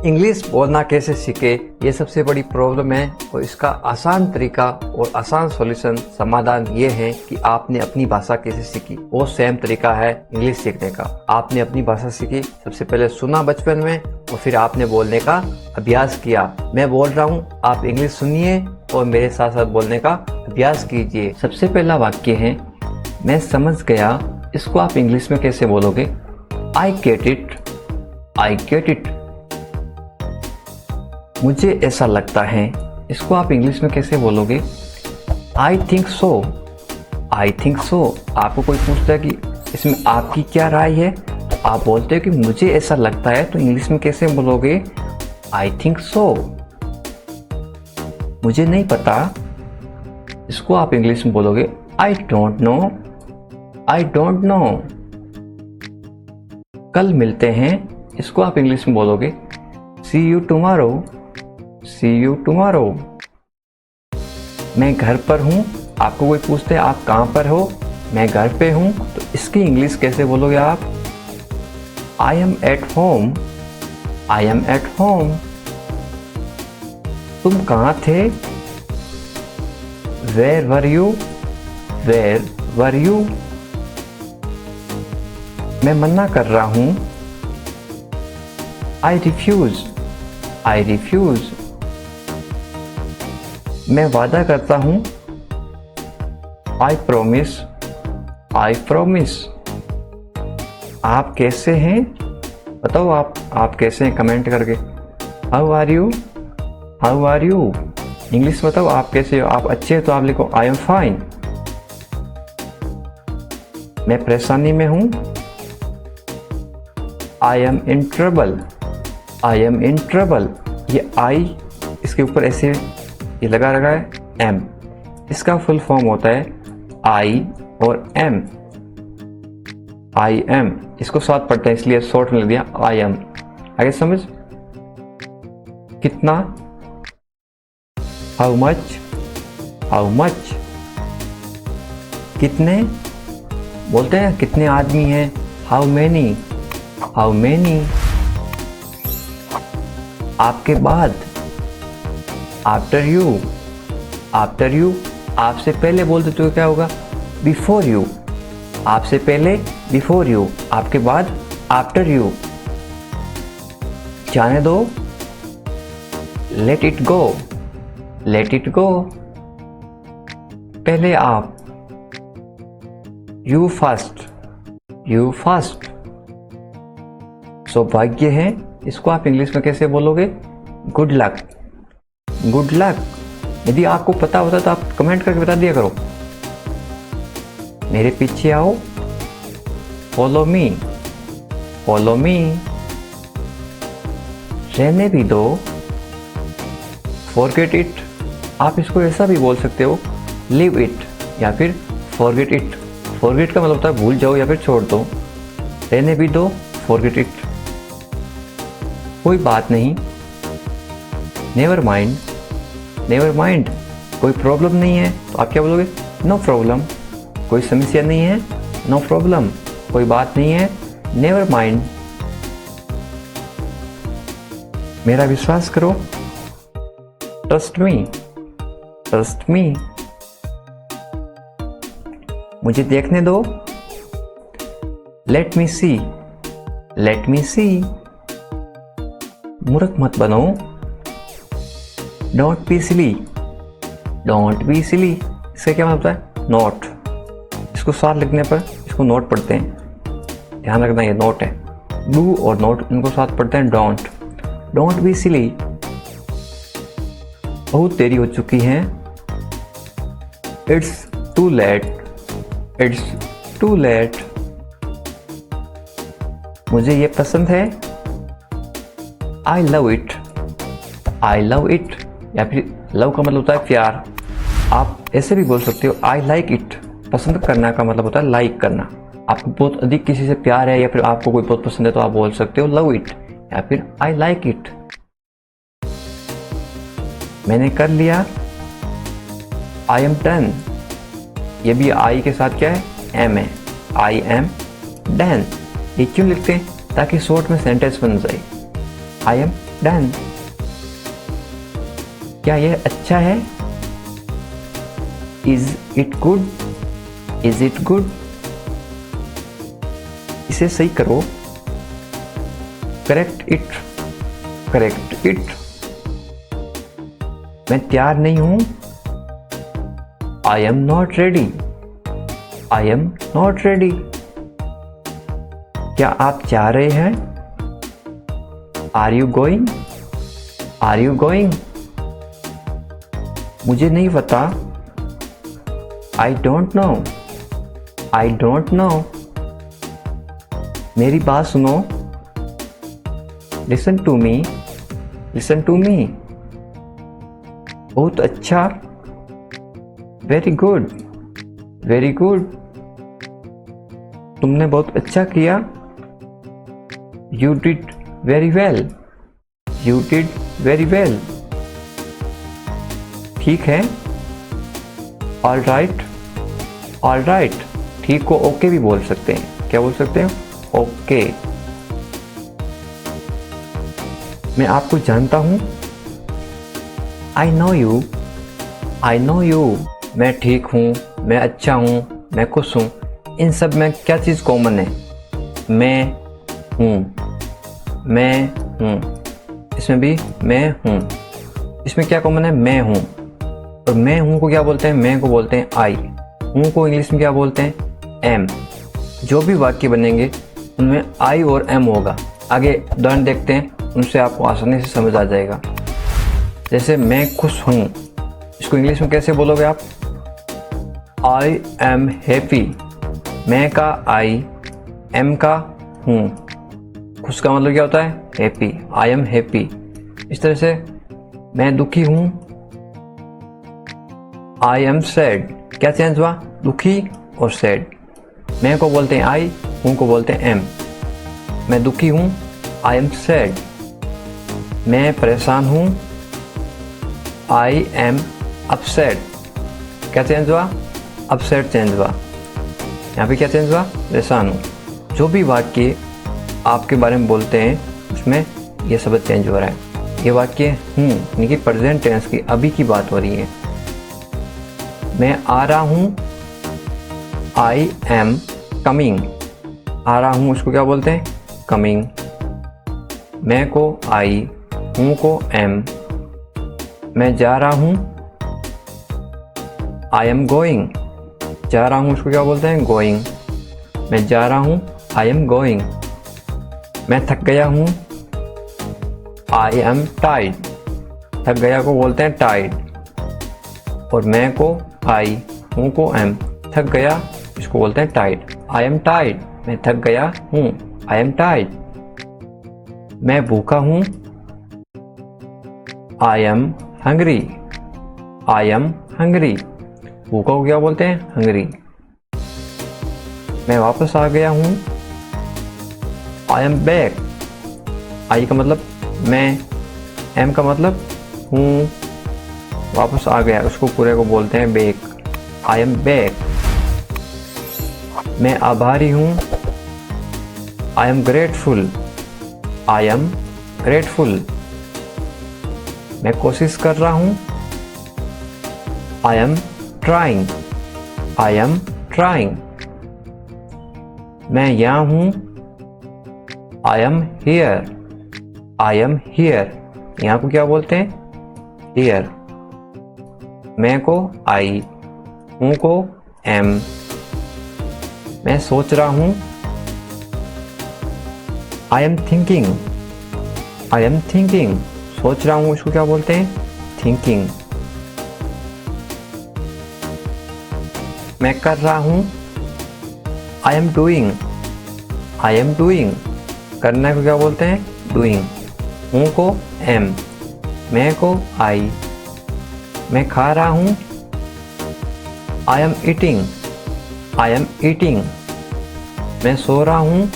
English बोलना कैसे सीखे, ये सबसे बड़ी प्रॉब्लम है और इसका आसान तरीका और आसान सॉल्यूशन समाधान ये है कि आपने अपनी भाषा कैसे सीखी। वो सेम तरीका है इंग्लिश सीखने का। आपने अपनी भाषा सीखी, सबसे पहले सुना बचपन में और फिर आपने बोलने का अभ्यास किया। मैं बोल रहा हूँ, आप इंग्लिश सुनिए और मेरे साथ साथ बोलने का अभ्यास कीजिए। सबसे पहला वाक्य है, मैं समझ गया। इसको आप इंग्लिश में कैसे बोलोगे? I get it, I get it. मुझे ऐसा लगता है, इसको आप इंग्लिश में कैसे बोलोगे? I think so, I think सो। आपको कोई पूछता है कि इसमें आपकी क्या राय है, तो आप बोलते हो कि मुझे ऐसा लगता है। तो इंग्लिश में कैसे बोलोगे? I think so. मुझे नहीं पता, इसको आप इंग्लिश में बोलोगे I don't know, I don't know. कल मिलते हैं, इसको आप इंग्लिश में बोलोगे see you tomorrow, see you tomorrow. मैं घर पर हूँ, आपको कोई पूछते हैं आप कहाँ पर हो, मैं घर पे हूँ, तो इसकी इंग्लिश कैसे बोलोगे आप? I am at home, I am at home. तुम कहाँ थे? Where were you, where were you. मैं मना कर रहा हूँ, आई रिफ्यूज, आई रिफ्यूज। मैं वादा करता हूँ, आई प्रोमिस, आई प्रोमिस। आप कैसे हैं? बताओ आप कैसे हैं कमेंट करके। How are you, how are you. English बताओ आप कैसे हो। आप अच्छे हैं तो आप लिखो आई एम फाइन। मैं परेशानी में हूँ, I M in trouble, I am in trouble. ये आई इसके ऊपर ऐसे ये लगा रखा है एम, इसका फुल फॉर्म होता है आई और एम, आई एम। इसको साथ पढ़ते हैं इसलिए शॉर्ट में लिख दिया आई एम। आगे समझ? कितना? How much, how much. कितने बोलते हैं, कितने आदमी हैं? How many, how many. आपके बाद, आफ्टर यू, आफ्टर यू। आपसे पहले बोलते तो क्या होगा? Before you. आपसे पहले बिफोर यू, आपके बाद आफ्टर यू। जाने दो, let it go, let it go. पहले आप, यू फर्स्ट, यू फर्स्ट। सौभाग्य है, इसको आप इंग्लिश में कैसे बोलोगे? Good luck, good luck. यदि आपको पता होता तो आप कमेंट करके बता दिया करो। मेरे पीछे आओ, फॉलो मी, फॉलो मी। रहने भी दो, फॉरगेट इट। आप इसको ऐसा भी बोल सकते हो, लिव इट या फिर फॉरगेट इट। फॉरगेट का मतलब होता है भूल जाओ या फिर छोड़ दो। रहने भी दो, फॉरगेट इट। कोई बात नहीं, नेवर माइंड, नेवर माइंड। कोई प्रॉब्लम नहीं है तो आप क्या बोलोगे? No problem. कोई समस्या नहीं है, नो प्रॉब्लम। कोई बात नहीं है, नेवर माइंड। मेरा विश्वास करो, ट्रस्ट मी, ट्रस्ट मी। मुझे देखने दो, लेट मी सी, लेट मी सी। मूर्ख मत बनो, don't be silly, don't be silly. इसका क्या मतलब है? नोट। इसको साथ लिखने पर इसको नोट पढ़ते हैं, ध्यान रखना ये नोट है। डू और नोट इनको साथ पढ़ते हैं डोंट। Don't be silly. बहुत देरी हो चुकी है, it's too late, it's too late. मुझे ये पसंद है, I love it, I love it. या फिर लव का मतलब होता है प्यार। आप ऐसे भी बोल सकते हो, आई लाइक इट। पसंद करना का मतलब होता है लाइक करना। आपको बहुत अधिक किसी से प्यार है या फिर आपको कोई बहुत पसंद है तो आप बोल सकते हो लव इट या फिर आई लाइक इट। मैंने कर लिया, आई एम डन। ये भी आई के साथ क्या है? एम है। I am done. ये क्यों लिखते हैं? ताकि शॉर्ट में सेंटेंस बन जाए। I am done. क्या यह अच्छा है? Is it good? Is it good? इसे सही करो। Correct it. Correct it. मैं तैयार नहीं हूं। I am not ready. I am not ready. क्या आप जा रहे हैं? Are you going? Are you going? मुझे नहीं पता। I don't know. I don't know. मेरी बात सुनो। Listen to me. Listen to me. बहुत अच्छा। Very good. Very good. तुमने बहुत अच्छा किया। You did very well. You did very well. ठीक है। All right. All right. ठीक को ओके भी बोल सकते हैं। क्या बोल सकते हैं? ओके। मैं आपको जानता हूं। I know you. I know you. मैं ठीक हूं, मैं अच्छा हूं, मैं खुश हूं। इन सब में क्या चीज़ कॉमन है? मैं हूं। मैं हूं। इसमें भी मैं हूं। इसमें क्या कॉमन है? मैं हूं। और मैं हूं को क्या बोलते हैं? मैं को बोलते हैं आई। हूं को इंग्लिश में क्या बोलते हैं? एम। जो भी वाक्य बनेंगे उनमें आई और एम होगा। आगे उदाहरण देखते हैं, उनसे आपको आसानी से समझ आ जाएगा। जैसे मैं खुश हूं, इसको इंग्लिश में कैसे बोलोगे आप? I am happy. मैं का आई, एम का हूं। खुश का मतलब क्या होता है? हैप्पी। I am happy. इस तरह से मैं दुखी हूं। I am sad. क्या चेंज हुआ? दुखी और सैड। मैं को बोलते हैं आई, हूं को बोलते हैं एम। मैं दुखी हूं। I am sad. मैं परेशान हूं। I am upset. क्या चेंज हुआ? अपसेट चेंज हुआ। यहाँ पे क्या चेंज हुआ? परेशान हूँ। जो भी वाक्य आपके बारे में बोलते हैं उसमें ये शब्द चेंज हो रहा है। ये वाक्य हूँ यानी कि प्रेजेंट टेंस की, अभी की बात हो रही है। मैं आ रहा हूँ। I am coming. आ रहा हूँ उसको क्या बोलते हैं? कमिंग। मैं को आई, हूँ को एम। मैं जा रहा हूँ। I am going. जा रहा हूँ उसको क्या बोलते हैं? गोइंग। मैं जा रहा हूँ। I am going. मैं थक गया हूँ। I am tied. थक गया को बोलते हैं टाइड। और मैं को आई, हूँ को एम। थक गया इसको बोलते हैं टाइड। I am tied. मैं थक गया हूँ। I am tied. मैं भूखा हूँ। I am hungry. I am hungry. भूखा को क्या बोलते हैं? हंग्री। मैं वापस आ गया हूँ। I am back. आई का मतलब मैं, एम का मतलब हूँ, वापस आ गया उसको पूरे को बोलते हैं बैक। I am back. मैं आभारी हूँ। I am grateful. I am grateful. मैं कोशिश कर रहा हूँ। I am trying. I am trying. मैं यहाँ हूँ। I am here. I am here. यहाँ को क्या बोलते हैं? हियर। मैं को आई, हूँ को एम। मैं सोच रहा हूँ। I am thinking. I am thinking. सोच रहा हूँ इसको क्या बोलते हैं? थिंकिंग। मैं कर रहा हूँ। I am doing. I am doing. करने को क्या बोलते हैं? डूइंग। हूँ को एम। मैं को आई। मैं खा रहा हूँ। I am eating. I am eating. मैं सो रहा हूँ।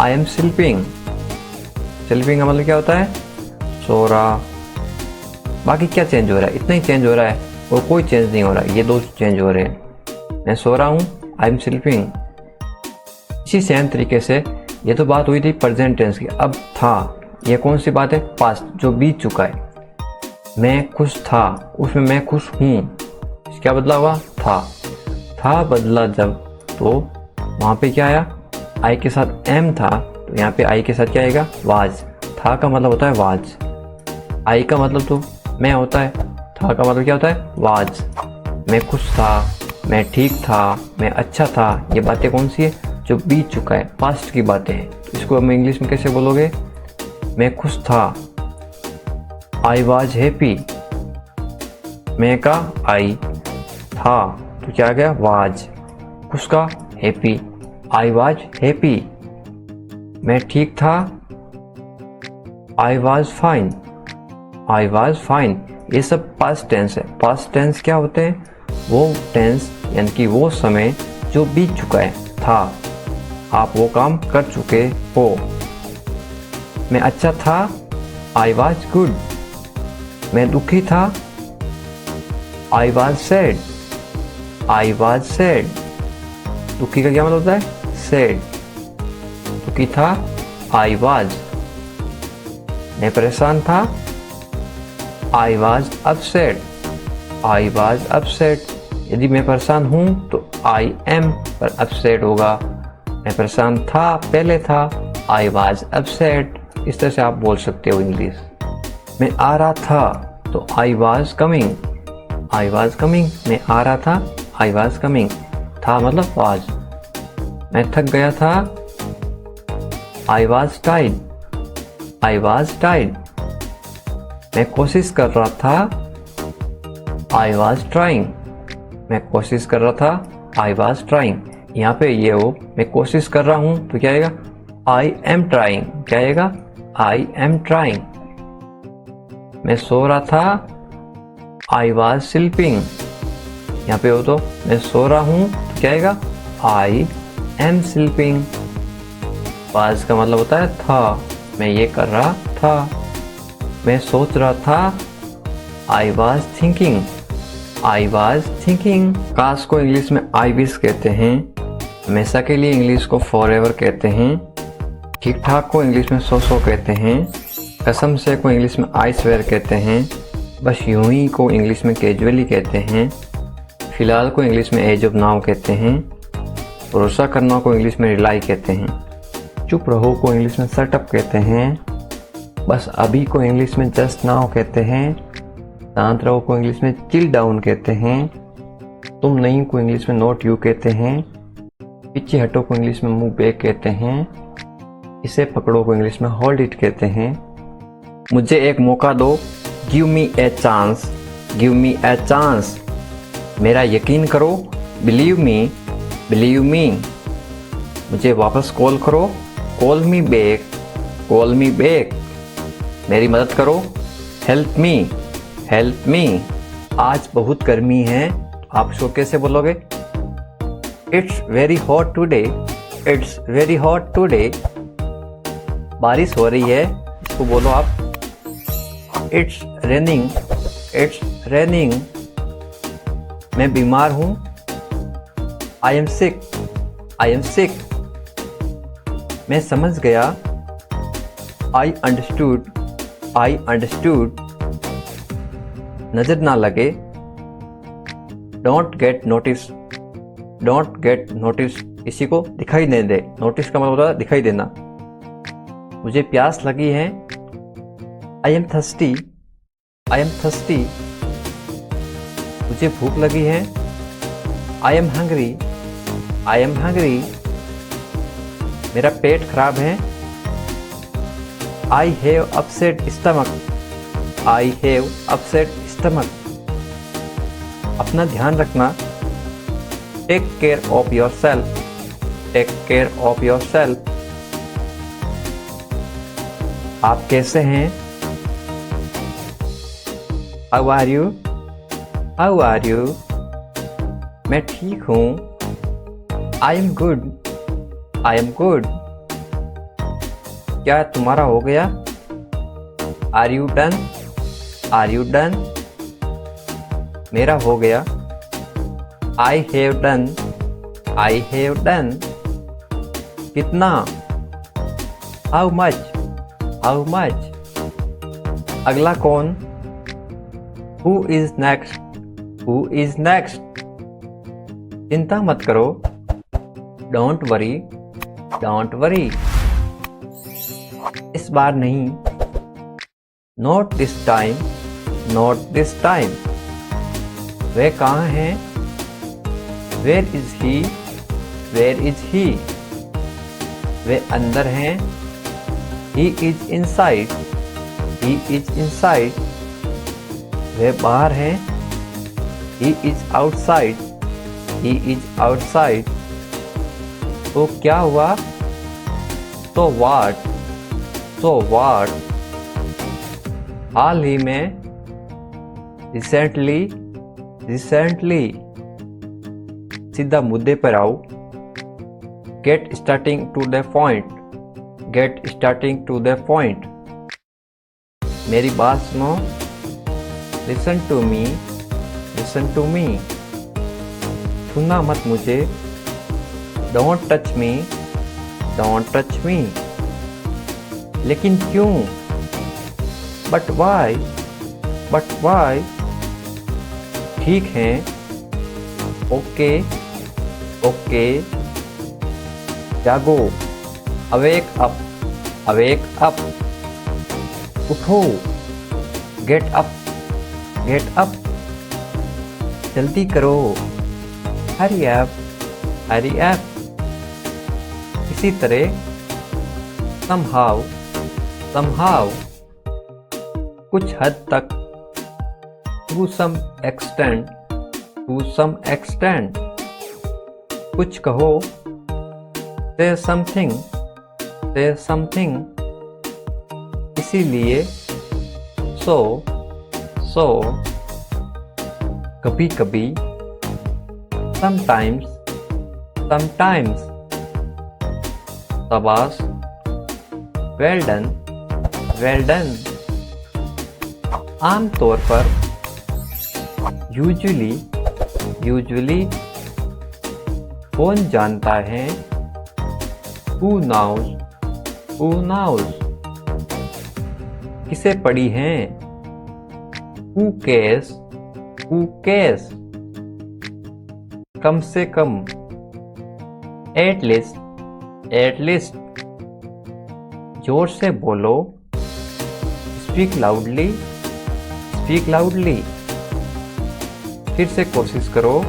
I am sleeping. स्लीपिंग का मतलब क्या होता है? सो रहा। बाकी क्या चेंज हो रहा है? इतना ही चेंज हो रहा है और कोई चेंज नहीं हो रहा है। ये दो चेंज हो रहे हैं। मैं सो रहा हूँ। I am sleeping. इसी सेम तरीके से ये तो बात हुई थी प्रेजेंट टेंस की। अब था ये कौन सी बात है? पास्ट, जो बीत चुका है। मैं खुश था, उसमें मैं खुश हूँ, क्या बदला हुआ? था बदला जब, तो वहाँ पे क्या आया? आई के साथ एम था, तो यहाँ पे आई के साथ क्या आएगा? वाज। था का मतलब होता है वाज, आई का मतलब तो मैं होता है, था का मतलब क्या होता है? वाज। मैं खुश था, मैं ठीक था, मैं अच्छा था, ये बातें कौन सी है? जो बीत चुका है, पास्ट की बातें हैं। तो इसको हम इंग्लिश में कैसे बोलोगे? मैं खुश था, आई वॉज हैप्पी। मैं का आई, था तो क्या आ गया? वाज। खुश का हैप्पी, आई वॉज हैप्पी। मैं ठीक था, I was fine, I was fine. ये सब पास्ट टेंस है। पास्ट टेंस क्या होते हैं? वो टेंस यानी कि वो समय जो बीत चुका है, था, आप वो काम कर चुके हो। मैं अच्छा था, आई वॉज गुड। मैं दुखी था, I was sad, I was sad. दुखी का क्या मतलब होता है? सैड। दुखी था, आई वॉज। मैं परेशान था, I was upset, I was upset. यदि मैं परेशान हूँ तो आई एम पर अपसेट होगा। मैं परेशान था, पहले था, आई वॉज अपसेट। इस तरह से आप बोल सकते हो इंग्लिश। मैं आ रहा था तो I was coming, I was coming. मैं आ रहा था, आई वॉज कमिंग। था मतलब वाज। मैं थक गया था, I was Tide, I was Tide. मैं कोशिश कर रहा था, आई वॉज ट्राइंग, मैं कोशिश कर रहा था, आई वॉज ट्राइंग। यहाँ पे ये हो, मैं कोशिश कर रहा हूँ तो क्या आएगा? I am trying. क्या आएगा? I am trying. मैं सो रहा था, आई वॉज स्लीपिंग। यहाँ पे हो तो मैं सो रहा हूँ तो क्या आएगा? आई एम स्लीपिंग। वाज का मतलब होता है था, मैं ये कर रहा था। मैं सोच रहा था, I was thinking, I was thinking. काश को इंग्लिश में आई विश कहते हैं। हमेशा के लिए इंग्लिश को फॉरएवर कहते हैं। ठीक ठाक को इंग्लिश में सो कहते हैं। कसम से को इंग्लिश में आई स्वेयर कहते हैं। बस यूं ही को इंग्लिश में कैजुअली कहते हैं। फिलहाल को इंग्लिश में एज ऑफ नाउ कहते हैं। भरोसा करना को इंग्लिश में रिलाई कहते हैं। चुप रहो को इंग्लिश में शट अप कहते हैं। बस अभी को इंग्लिश में जस्ट नाउ कहते हैं। शांत रहो को इंग्लिश में चिल डाउन कहते हैं। तुम नहीं को इंग्लिश में नॉट यू कहते हैं। पीछे हटो को इंग्लिश में मूव बैक कहते हैं। इसे पकड़ो को इंग्लिश में होल्ड इट कहते हैं। मुझे एक मौका दो, give me a chance, give me a chance. मेरा यकीन करो, बिलीव मी, बिलीव मी। मुझे वापस कॉल करो, call me back, call me back. मेरी मदद करो, हेल्प मी, हेल्प मी। आज बहुत गर्मी है, आप इसको कैसे बोलोगे? It's very hot today, it's very hot today. बारिश हो रही है, इसको बोलो आप इट्स रेनिंग, इट्स रेनिंग। मैं बीमार हूँ, I am sick, I am sick. मैं समझ गया, आई अंडरस्टूड, आई अंडरस्टूड। नजर ना लगे, don't get notice, don't get notice. किसी को दिखाई नहीं दे। नोटिस का मतलब होता है दिखाई देना। मुझे प्यास लगी है, I am thirsty, I am thirsty. मुझे भूख लगी है, I am hungry, I am hungry. मेरा पेट खराब है, I have upset stomach, I have upset stomach. अपना ध्यान रखना, take care of yourself, take care of yourself. आप कैसे हैं? How are you, how are you. मैं ठीक हूँ, I am good, I am good. क्या तुम्हारा हो गया? Are you done, are you done. मेरा हो गया, I have done, I have done. कितना? How much, how much. अगला कौन? Who is next, who is next. चिंता मत करो, डोंट वरी, डोंट वरी। इस बार नहीं, not this time, not this time. वे कहाँ हैं? Where is he, where is he. वे अंदर हैं, he is inside, he is inside. वे बाहर हैं, he is outside, he is outside. तो क्या हुआ? तो व्हाट, तो व्हाट। हाल ही में, रिसेंटली, रिसेंटली। सीधा मुद्दे पर आओ, get starting to the point, get starting to the point. मेरी बात सुनो, listen to me, listen to me. छूना मत मुझे, don't touch me, don't touch me. लेकिन क्यों? But why, but why. ठीक है, ओके, ओके। जागो, अवेक अप, अवेक अप। उठो, गेट अप, गेट अप। जल्दी करो, हरी अप, हरी अप। इसी तरह somehow, somehow। कुछ हद तक, to some extent, to some extent। कुछ कहो, say something, say something। इसीलिए, so, so। कभी कभी, sometimes, sometimes। शाबाश, well done, well done। आमतौर पर, यूजुअली, यूजुअली। कौन जानता है? Who knows, who knows। किसे पढ़ी हैं? Who cares, who cares। कम से कम, at least, at least। जोर से बोलो, स्पीक लाउडली, स्पीक लाउडली। फिर से कोशिश करो,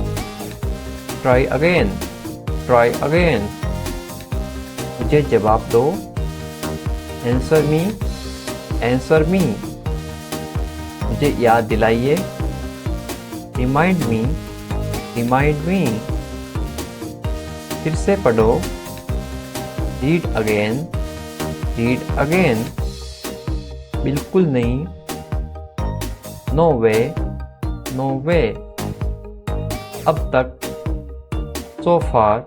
ट्राई अगेन, ट्राई अगेन। मुझे जवाब दो, आंसर मी, आंसर मी। मुझे याद दिलाइए, रिमाइंड मी, रिमाइंड मी। फिर से पढ़ो, रीड अगेन, रीड अगेन। बिल्कुल नहीं, नो वे, नो वे। अब तक, सो फार,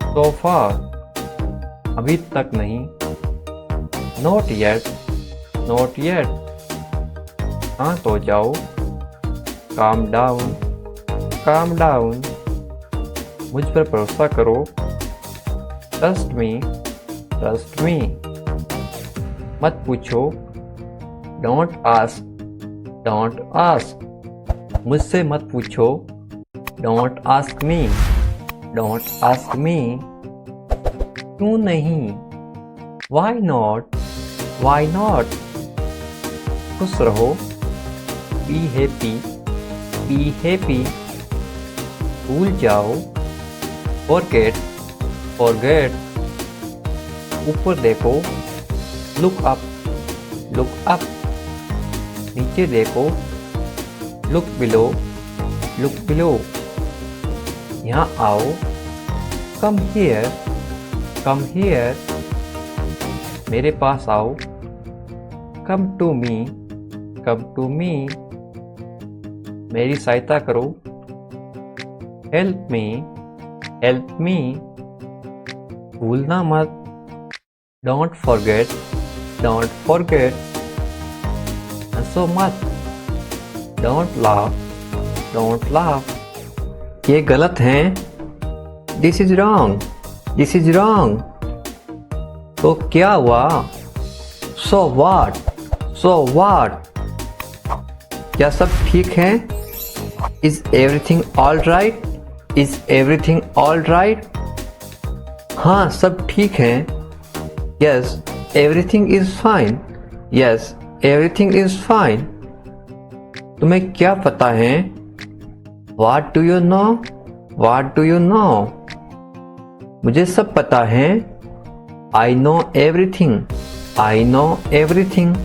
सो फार। अभी तक नहीं, नॉट येट, नॉट येट। शांत हो जाओ, काम डाउन, काम डाउन। मुझ पर भरोसा करो, ट्रस्ट मी, ट्रस्ट मी। मत पूछो, डोंट आस्क, डोंट आस्क। मुझसे मत पूछो, don't ask me, don't ask me. क्यों नहीं? Why not, why not. खुश रहो, बी हैप्पी, बी हैप्पी। भूल जाओ, फॉरगेट, फॉरगेट। ऊपर देखो, लुक अप, लुक अप। नीचे देखो, लुक बिलो, लुक बिलो। यहाँ आओ, कम हियर, कम हियर। मेरे पास आओ, come to me, come to me. मेरी सहायता करो, हेल्प मी, हेल्प मी। भूलना मत, डोंट फॉरगेट, डोंट फॉरगेट। हंसो मत, डोंट लाफ, डोंट लाफ। ये गलत है, this is wrong, this is wrong. तो क्या हुआ? सो व्हाट, सो व्हाट, क्या सब ठीक है? Is everything all right, is everything all right, हाँ सब ठीक है। Yes everything is fine, yes everything is fine, तुम्हें क्या पता है? What do you know? What do you know? मुझे सब पता है। I know everything, I know everything,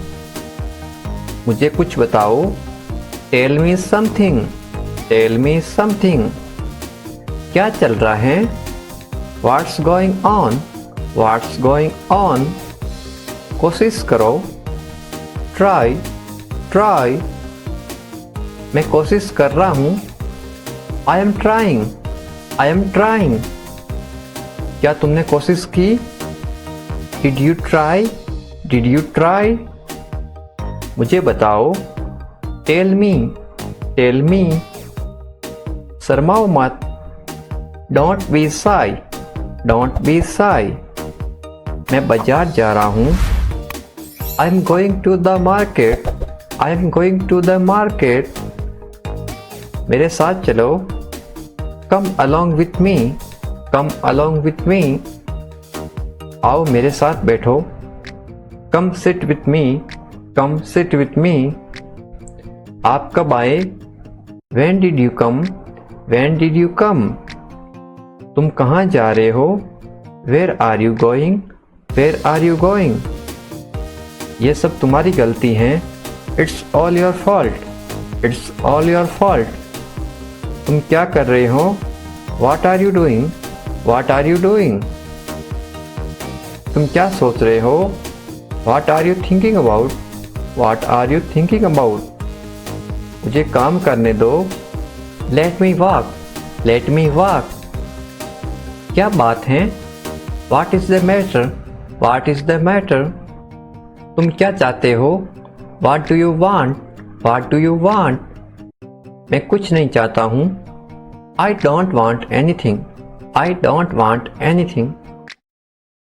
मुझे कुछ बताओ। Tell me something, tell me something, क्या चल रहा है? What's going on, what's going on, कोशिश करो। Try, try, मैं कोशिश कर रहा हूँ। I am trying, I am trying, क्या तुमने कोशिश की? Did you try, did you try, मुझे बताओ। Tell me, tell me, शर्माओ मत। Don't be shy, don't be shy, मैं बाजार जा रहा हूँ। I am going to the market, I am going to the market, मेरे साथ चलो। Come along with me, come along with me, आओ मेरे साथ बैठो। Come sit with me, come sit with me, आप कब आए? When did you come, when did you come, तुम कहाँ जा रहे हो? Where are you going, where are you going, ये सब तुम्हारी गलती है। It's all your fault, it's all your fault, तुम क्या कर रहे हो? What are you doing, what are you doing, तुम क्या सोच रहे हो? What are you thinking about, what are you thinking about, मुझे काम करने दो। Let me walk, let me walk, क्या बात है? What is the matter, what is the matter, तुम क्या चाहते हो? What do you want, what do you want, मैं कुछ नहीं चाहता हूँ। I don't want anything, I don't want anything,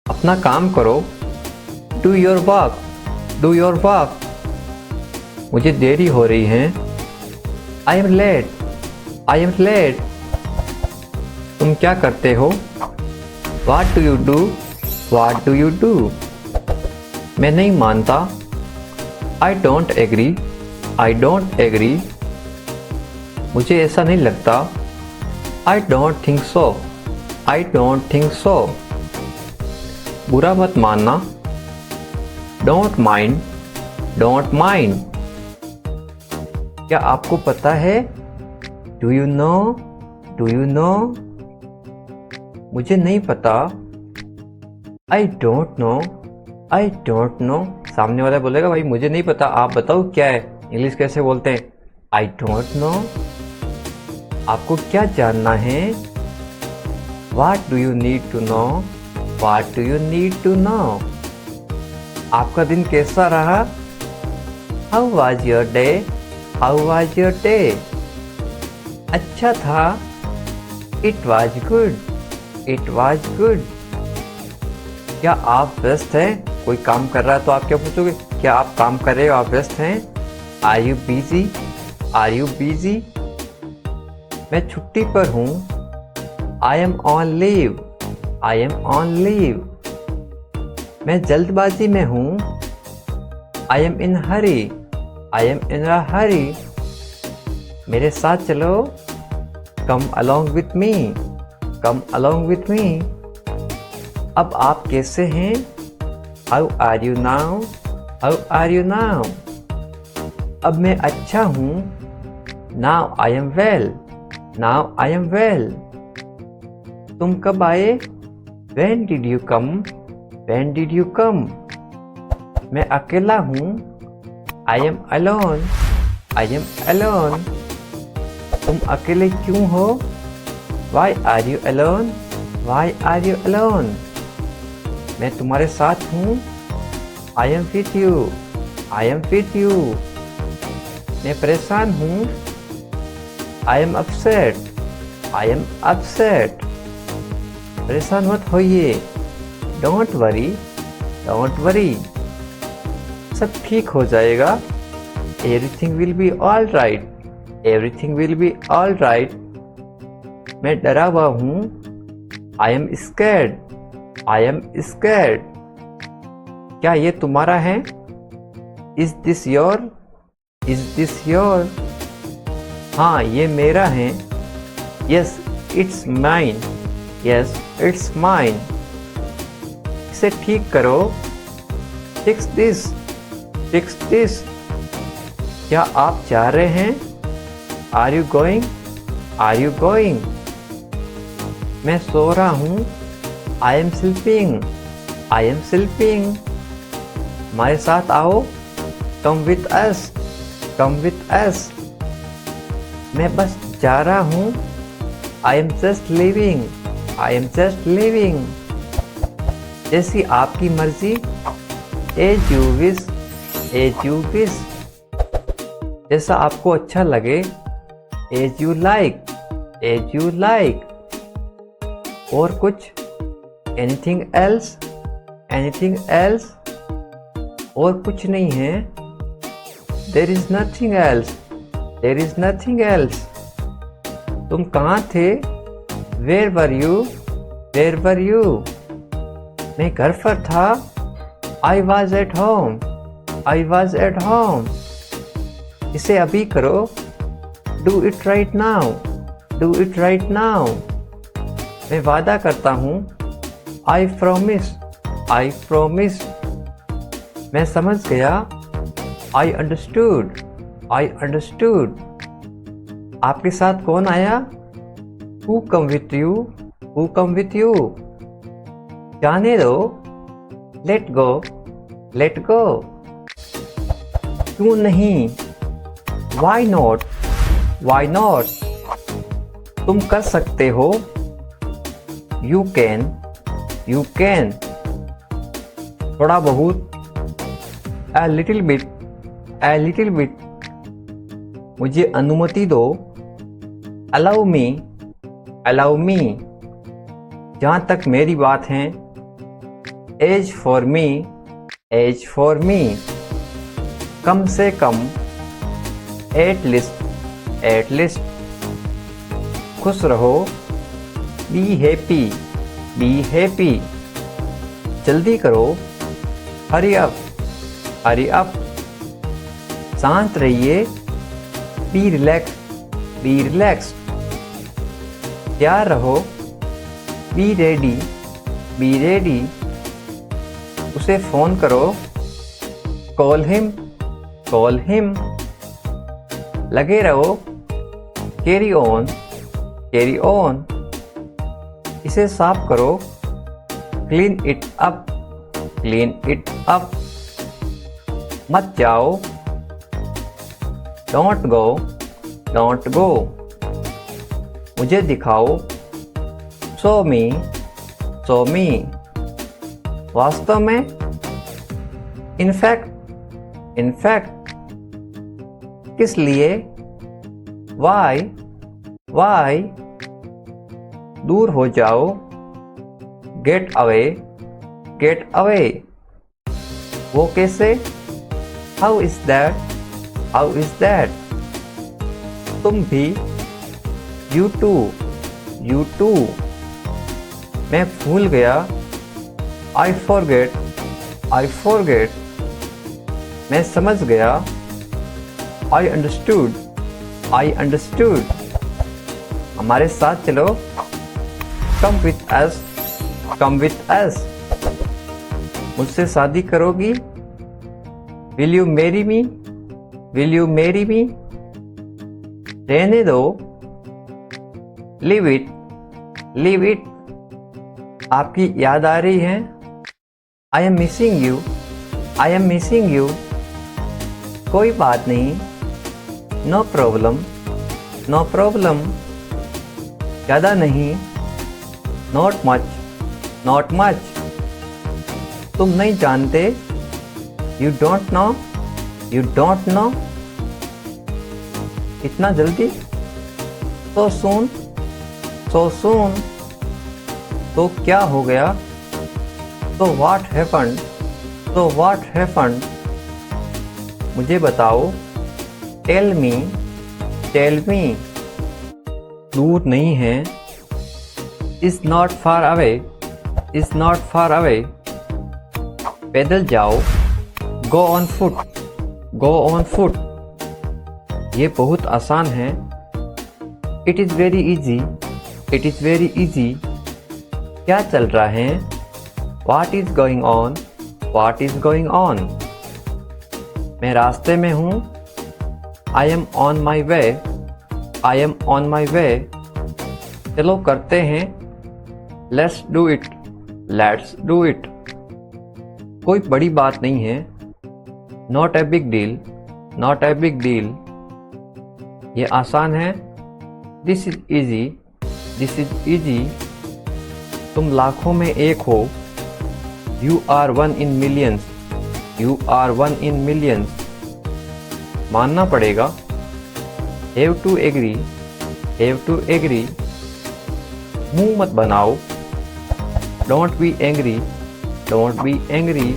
अपना काम करो। Do your work, do your work, मुझे देरी हो रही है। I am late, I am late, तुम क्या करते हो? What do you do, what do you do, मैं नहीं मानता। I don't agree, I don't agree, मुझे ऐसा नहीं लगता। I don't think so, I don't think so, बुरा मत मानना। Don't mind, don't mind, क्या आपको पता है? Do you know, do you know, मुझे नहीं पता। I don't know, I don't know, सामने वाला बोलेगा भाई मुझे नहीं पता, आप बताओ क्या है। इंग्लिश कैसे बोलते हैं? I don't know, आपको क्या जानना है? What do you need to know, what do you need to know, आपका दिन कैसा रहा? How was your day, how was your day, अच्छा था। It was good, it was good, क्या आप व्यस्त हैं? कोई काम कर रहा है तो आप क्या पूछोगे? क्या आप काम कर रहे हो, आप व्यस्त हैं? Are you busy, are you busy, मैं छुट्टी पर हूँ। I am on leave, I am on leave, मैं जल्दबाजी में हूँ। I am in hurry, I am in a hurry, मेरे साथ चलो। Come along with me, come along with me, अब आप कैसे हैं? How are you now, how are you now, अब मैं अच्छा हूँ। Now I am well, now I am well, तुम कब आए? When did you come, when did you come, मैं अकेला हूँ। I am alone, I am alone, तुम अकेले क्यों हो? Why are you alone, why are you alone, मैं तुम्हारे साथ हूँ। I am with you, I am with you, मैं परेशान हूँ। I am upset, I am upset, परेशान मत होइए। Don't worry, don't worry, सब ठीक हो जाएगा। Everything will be all right. Everything will be all right. मैं डरा हुआ हूँ। I am scared. I am scared. क्या ये तुम्हारा है? Is this your? Is this your? हाँ, ये मेरा है। Yes it's mine. Yes it's mine. इसे ठीक करो। Fix this. Fix this. क्या आप जा रहे हैं? Are you going? Are you going? मैं सो रहा हूँ। I am sleeping. I am sleeping. हमारे साथ आओ। Come with us. Come with us. मैं बस जा रहा हूँ। I am just living. I am just living. जैसी आपकी मर्जी। As you wish. As you wish. जैसा आपको अच्छा लगे। As you like. As you like. और कुछ? Anything else? Anything else? और कुछ नहीं है? There is nothing else. There is nothing else. तुम कहाँ थे? Where were you? Where were you? मैं घर पर था। I was at home. I was at home. इसे अभी करो। Do it right now. Do it right now. मैं वादा करता हूँ। I promise. I promise. मैं समझ गया। I understood. I understood. आपके साथ कौन आया? Who come with you? Who come with you? जाने दो। Let go. Let go. क्यों नहीं? Why not? Why not? तुम कर सकते हो। You can. You can. थोड़ा बहुत। A little bit. A little bit. मुझे अनुमति दो। Allow me. Allow me. जहाँ तक मेरी बात है। As for me. As for me. कम से कम। At least. At least. खुश रहो। Be happy. Be happy. जल्दी करो। Hurry up. Hurry up. शांत रहिए। Be relax. Be relax. तैयार रहो। Be ready. Be ready. उसे फोन करो। Call him. Call him. लगे रहो। Carry on. Carry on. इसे साफ करो। Clean it up. Clean it up. मत जाओ। Don't go. Don't go. मुझे दिखाओ। शो मी। शो मी। वास्तव में। इनफैक्ट। इनफैक्ट। किस लिए? वाई। वाई। दूर हो जाओ। Get away. Get away. वो कैसे? How is that? How is that? तुम भी। You too. You too. मैं भूल गया। I forget. I forget. मैं समझ गया। I understood. I understood. हमारे साथ चलो। Come with us. Come with us. मुझसे शादी करोगी? Will you marry me? Will you marry me? रहने दो। Leave it. Leave it. आपकी याद आ रही है। I am missing you. I am missing you. कोई बात नहीं। No problem. No problem. ज़्यादा नहीं। Not much. Not much. तुम नहीं जानते। You don't know. You don't know. इतना जल्दी? So soon. So soon. तो क्या हो गया? So what happened? So what happened? मुझे बताओ। Tell me, tell me. दूर नहीं है। Is not far away, is not far away. पैदल जाओ। Go on foot, go on foot. ये बहुत आसान है। It is very easy, it is very easy. क्या चल रहा है? What is going on? What is going on? मैं रास्ते में हूँ। I am on my way, I am on my way। चलो करते हैं। Let's do it, let's do it। कोई बड़ी बात नहीं है। Not a big deal, not a big deal। ये आसान है। This is easy, this is easy। तुम लाखों में एक हो। You are one in millions, you are one in millions। मानना पड़ेगा। Have to agree, have to agree। मुंह मत बनाओ। Don't be angry, don't be angry।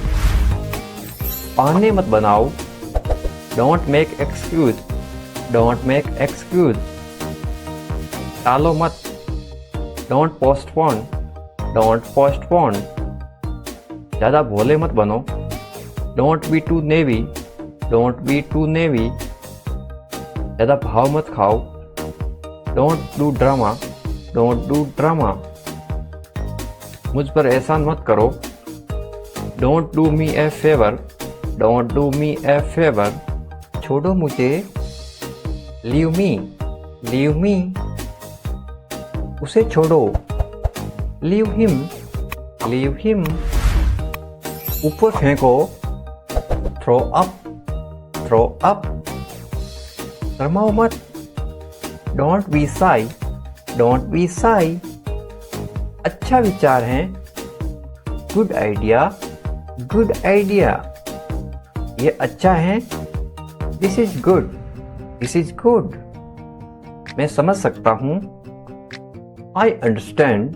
बहाने मत बनाओ। Don't make excuse, don't make excuse। टालो मत। Don't postpone, don't postpone। ज़्यादा भोले मत बनो। Don't be too naive, don't be too naive. ज़्यादा भाव मत खाओ। Don't do drama, don't do drama. मुझ पर एहसान मत करो। Don't do me a favour, don't do me a favour. छोड़ो मुझे। Leave me, leave me. उसे छोड़ो। Leave him, leave him. ऊपर फेंको। Throw up, throw up. शर्माओ मत। Don't be shy, don't be shy. अच्छा विचार है। Good idea, good idea. ये अच्छा है। This is good, this is good. मैं समझ सकता हूँ। I understand,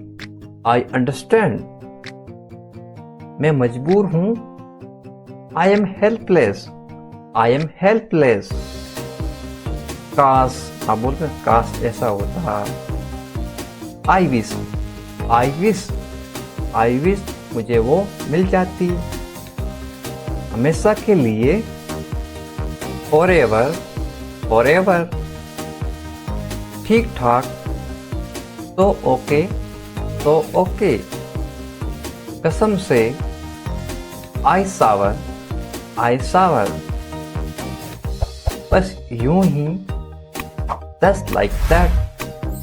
I understand. मैं मजबूर हूँ। I am helpless, I am helpless. काश, आप बोलते हैं काश ऐसा होता। I wish, I wish, I wish मुझे वो मिल जाती। हमेशा के लिए। Forever, forever. ठीक ठाक। तो ओके, तो ओके। कसम से। आई सावर, आई सावर। बस यूं ही। Just like that,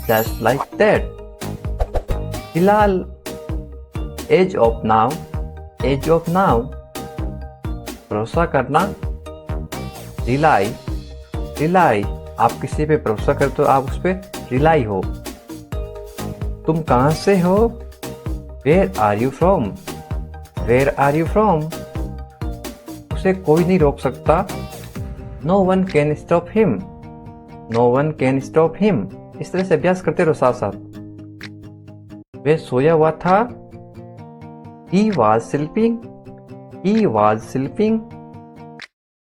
just like that. फिलहाल। As of now, as of now. भरोसा करना। Rely, rely. आप किसी पे भरोसा करते हो, आप उस पर रिलाई हो। तुम कहाँ से हो? Where are you from? Where are you from? उसे कोई नहीं रोक सकता। No one can stop him, no one can stop him। इस तरह से अभ्यास करते रहो साथ साथ। वह सोया हुआ था। He was sleeping, he was sleeping।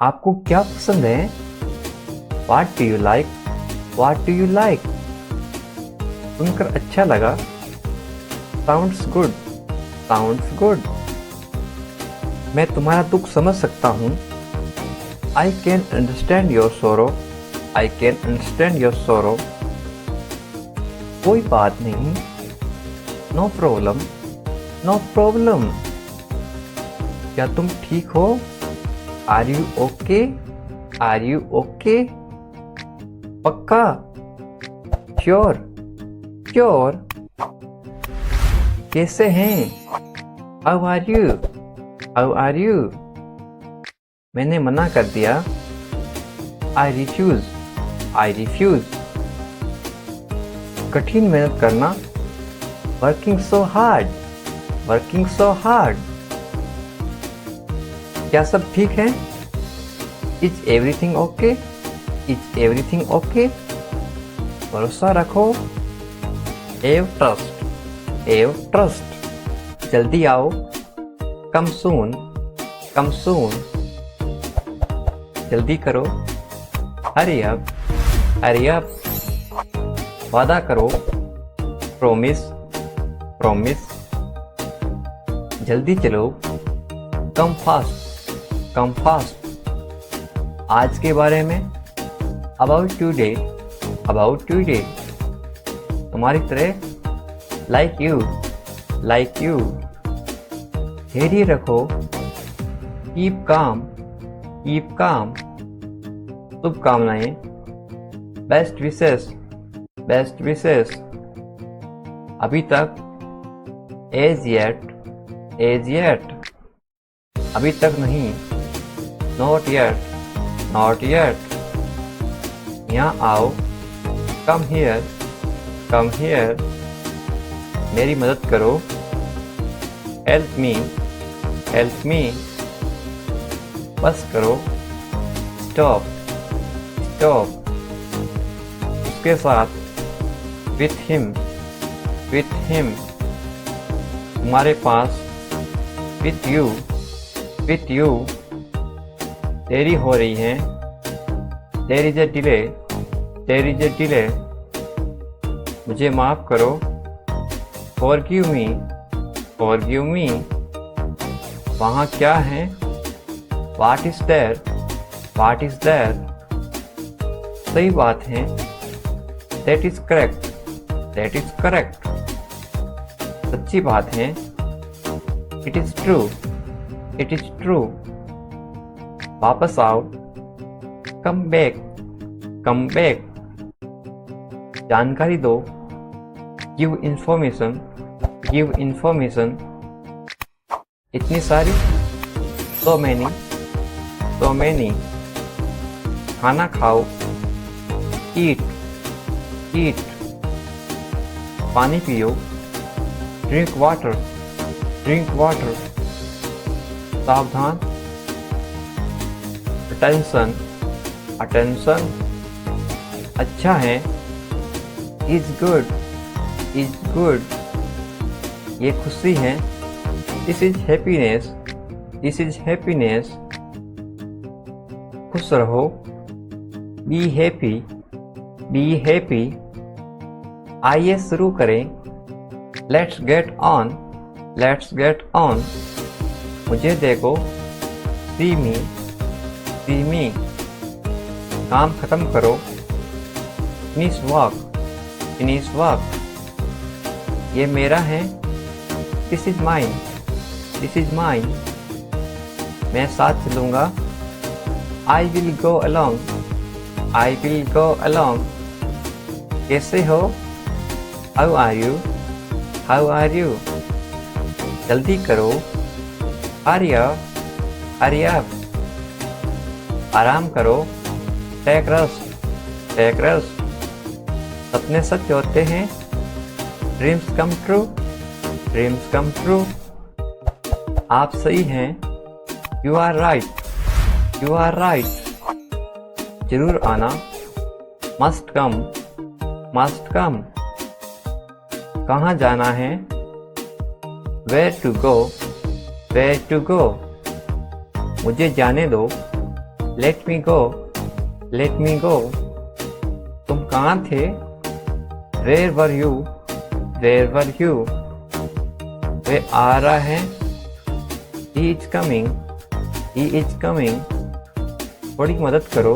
आपको क्या पसंद है? What do you like, what do you like? सुनकर अच्छा लगा। Sounds good, sounds good। मैं तुम्हारा दुख समझ सकता हूँ। I can understand your sorrow, I can understand your sorrow। कोई बात नहीं। No problem, no problem। क्या तुम ठीक हो? Are you okay, are you okay? पक्का। Sure, sure। कैसे हैं? How are you? How are you? मैंने मना कर दिया। I refuse, I refuse। कठिन मेहनत करना। Working so hard, working so hard। क्या सब ठीक है? Is everything okay? Is everything okay? भरोसा रखो। Have trust, have trust। जल्दी आओ। Come soon, come soon। जल्दी करो, हरी अप, हरी अप। वादा करो, प्रॉमिस, प्रॉमिस। जल्दी चलो, कम फास्ट, कम फास्ट। आज के बारे में, अबाउट टुडे, अबाउट टुडे। तुम्हारी तरह, लाइक यू, लाइक यू। धैर्य रखो, कीप काम, कीप काम। शुभकामनाएं, बेस्ट विशेष, बेस्ट विशेष। अभी तक, एज येट, एज येट। अभी तक नहीं, नॉट येट, नॉट येट। यहाँ आओ, कम हियर, कम हियर। मेरी मदद करो, हेल्प मी, हेल्प मी। बस करो, स्टॉप, स्टॉप। उसके साथ, विथ हिम, विथ हिम। तुम्हारे पास, विथ यू, विथ यू। देरी हो रही है, there is a delay, there is a delay. मुझे माफ करो, फॉरगिव मी, फॉरगिव मी। वहाँ क्या है, what is there, what is there. सही बात है, that is correct, that is correct. सच्ची बात है, it is true, it is true. वापस आओ, कम बैक, कम बैक। जानकारी दो, गिव इंफॉर्मेशन, गिव इंफॉर्मेशन। इतनी सारी, so many, so many। खाना खाओ, eat, eat। पानी पियो, drink water, drink water। सावधान, attention, attention। अच्छा है, is good, is good। ये खुशी है, this is happiness, this is happiness। खुश रहो, be happy, be happy। आइए शुरू करें, let's get on, let's get on। मुझे देखो, see me, see me। काम खत्म करो, finish work, finish work। ये मेरा है, this is mine, this is mine। मैं साथ चलूँगा, I will go along, I will go along। कैसे हो, how are you, how are you। जल्दी करो, hurry up, hurry up। आराम करो, take rest, take rest। सपने सच होते हैं, dreams come true, dreams come true. आप सही हैं, you are right, you are right. जरूर आना, मस्ट कम, मस्ट कम। कहाँ जाना है, where to go, where to go. मुझे जाने दो, लेट मी गो, लेट मी गो। तुम कहाँ थे, where were you, where were you. वे आ रहा है, he is coming, he is coming. थोड़ी मदद करो,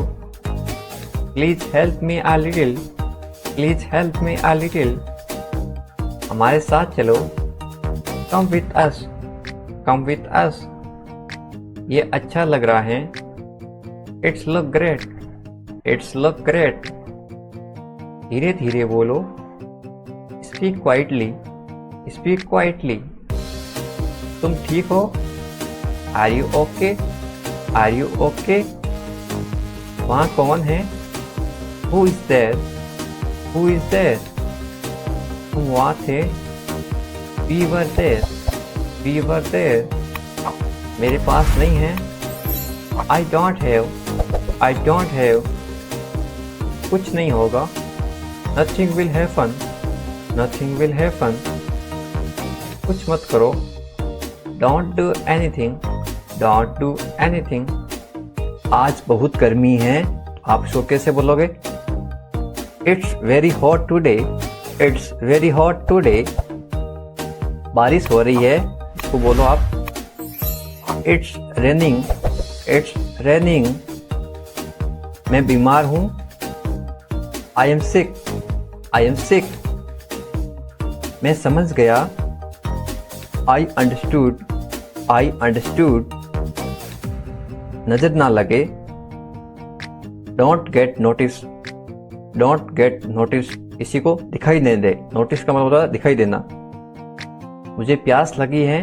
please help me a little, please help me a little. हमारे साथ चलो, कम विथ अस, कम विथ अस। ये अच्छा लग रहा है, it's look great, it's look great. धीरे धीरे बोलो, स्पीक क्वाइटली, स्पीक क्वाइटली। तुम ठीक हो, are you okay, are you okay. वहाँ कौन है, who is there, who is there. तुम वहाँ थे, we were there, we were there. मेरे पास नहीं है, I don't have, I don't have. कुछ नहीं होगा, nothing will happen, nothing will happen. कुछ मत करो, don't do anything, don't do anything. आज बहुत गर्मी है, आप इसको कैसे बोलोगे? It's very hot today, it's very hot today. बारिश हो रही है, इसको बोलो आप इट्स रेनिंग, इट्स रेनिंग। मैं बीमार हूं, I am sick, I am sick. मैं समझ गया, आई अंडरस्टूड, आई अंडरस्टूड। नजर ना लगे, don't get notice, don't get notice. किसी को दिखाई नहीं दे। नोटिस का मतलब होता है दिखाई देना। मुझे प्यास लगी है,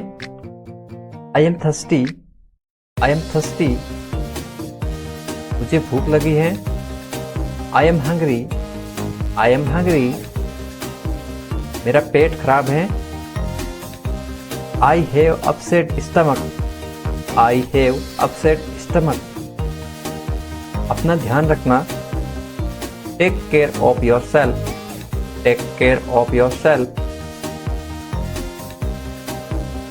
I am thirsty, I am thirsty. मुझे भूख लगी है, I am hungry, I am hungry. मेरा पेट खराब है, I have upset stomach, I have upset stomach. अपना ध्यान रखना, take care of yourself, take care of yourself.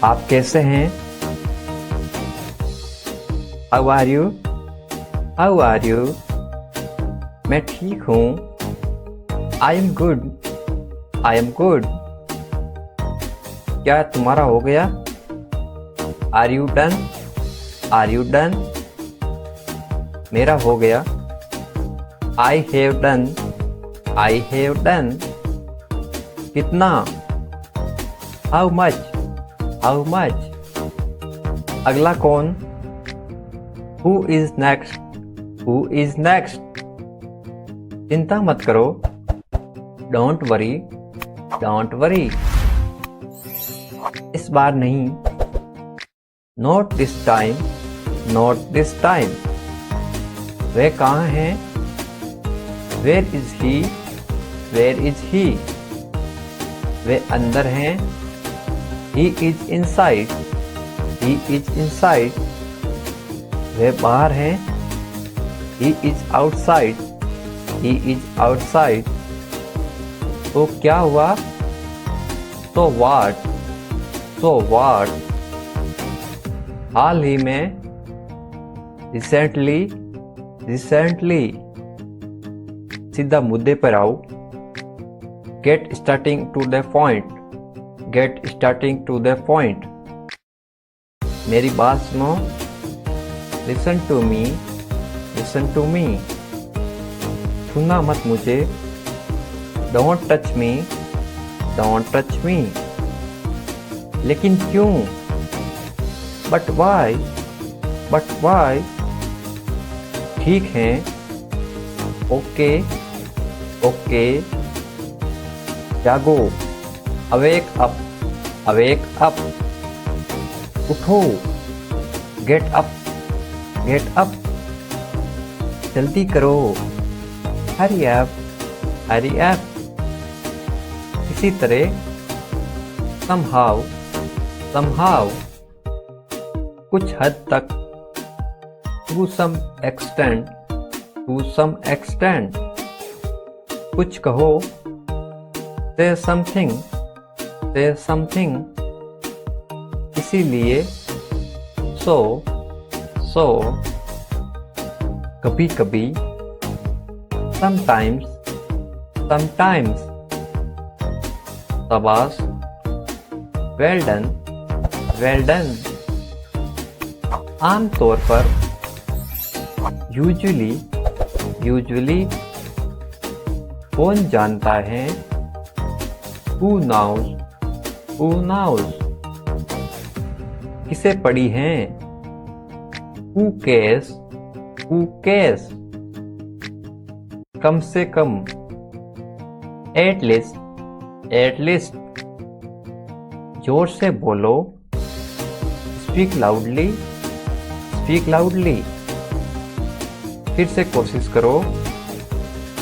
आप कैसे हैं? How are you, how are you. मैं ठीक हूँ, I am good, I am good. क्या तुम्हारा हो गया? Are you done, are you done. मेरा हो गया, I have done, I have done. कितना? How much, how much. अगला कौन? Who is next, who is next. चिंता मत करो, डोंट वरी, डोंट वरी। इस बार नहीं, not this time, not this time. वे कहाँ हैं? Where is he, where is he. वे अंदर हैं, he is inside, he is inside. वे बाहर हैं, he is outside, he is outside. तो क्या हुआ? तो व्हाट, तो व्हाट। हाल ही में, रिसेंटली, रिसेंटली। सीधा मुद्दे पर आओ, get starting to the point, get starting to the point. मेरी बात सुनो, listen to me, listen to me. छूना मत मुझे, don't touch me, don't touch me. लेकिन क्यों? But why, but why. ठीक है, ओके, ओके। जागो, अवेक अप, अवेक अप। उठो, गेट अप, गेट अप। जल्दी करो, हरी अप, हरी अप। इसी तरह, somehow, somehow। कुछ हद तक, to some extent, to some extent। कुछ कहो, say something, say something। इसीलिए, so, so। कभी कभी, sometimes, sometimes। शाबाश, well done, well done। आमतौर पर, यूजुअली, यूजुअली। कौन जानता है? Who knows, who knows। किसे पढ़ी हैं? Who cares, who cares। कम से कम, at least, at least। जोर से बोलो, speak loudly, speak loudly। फिर से कोशिश करो,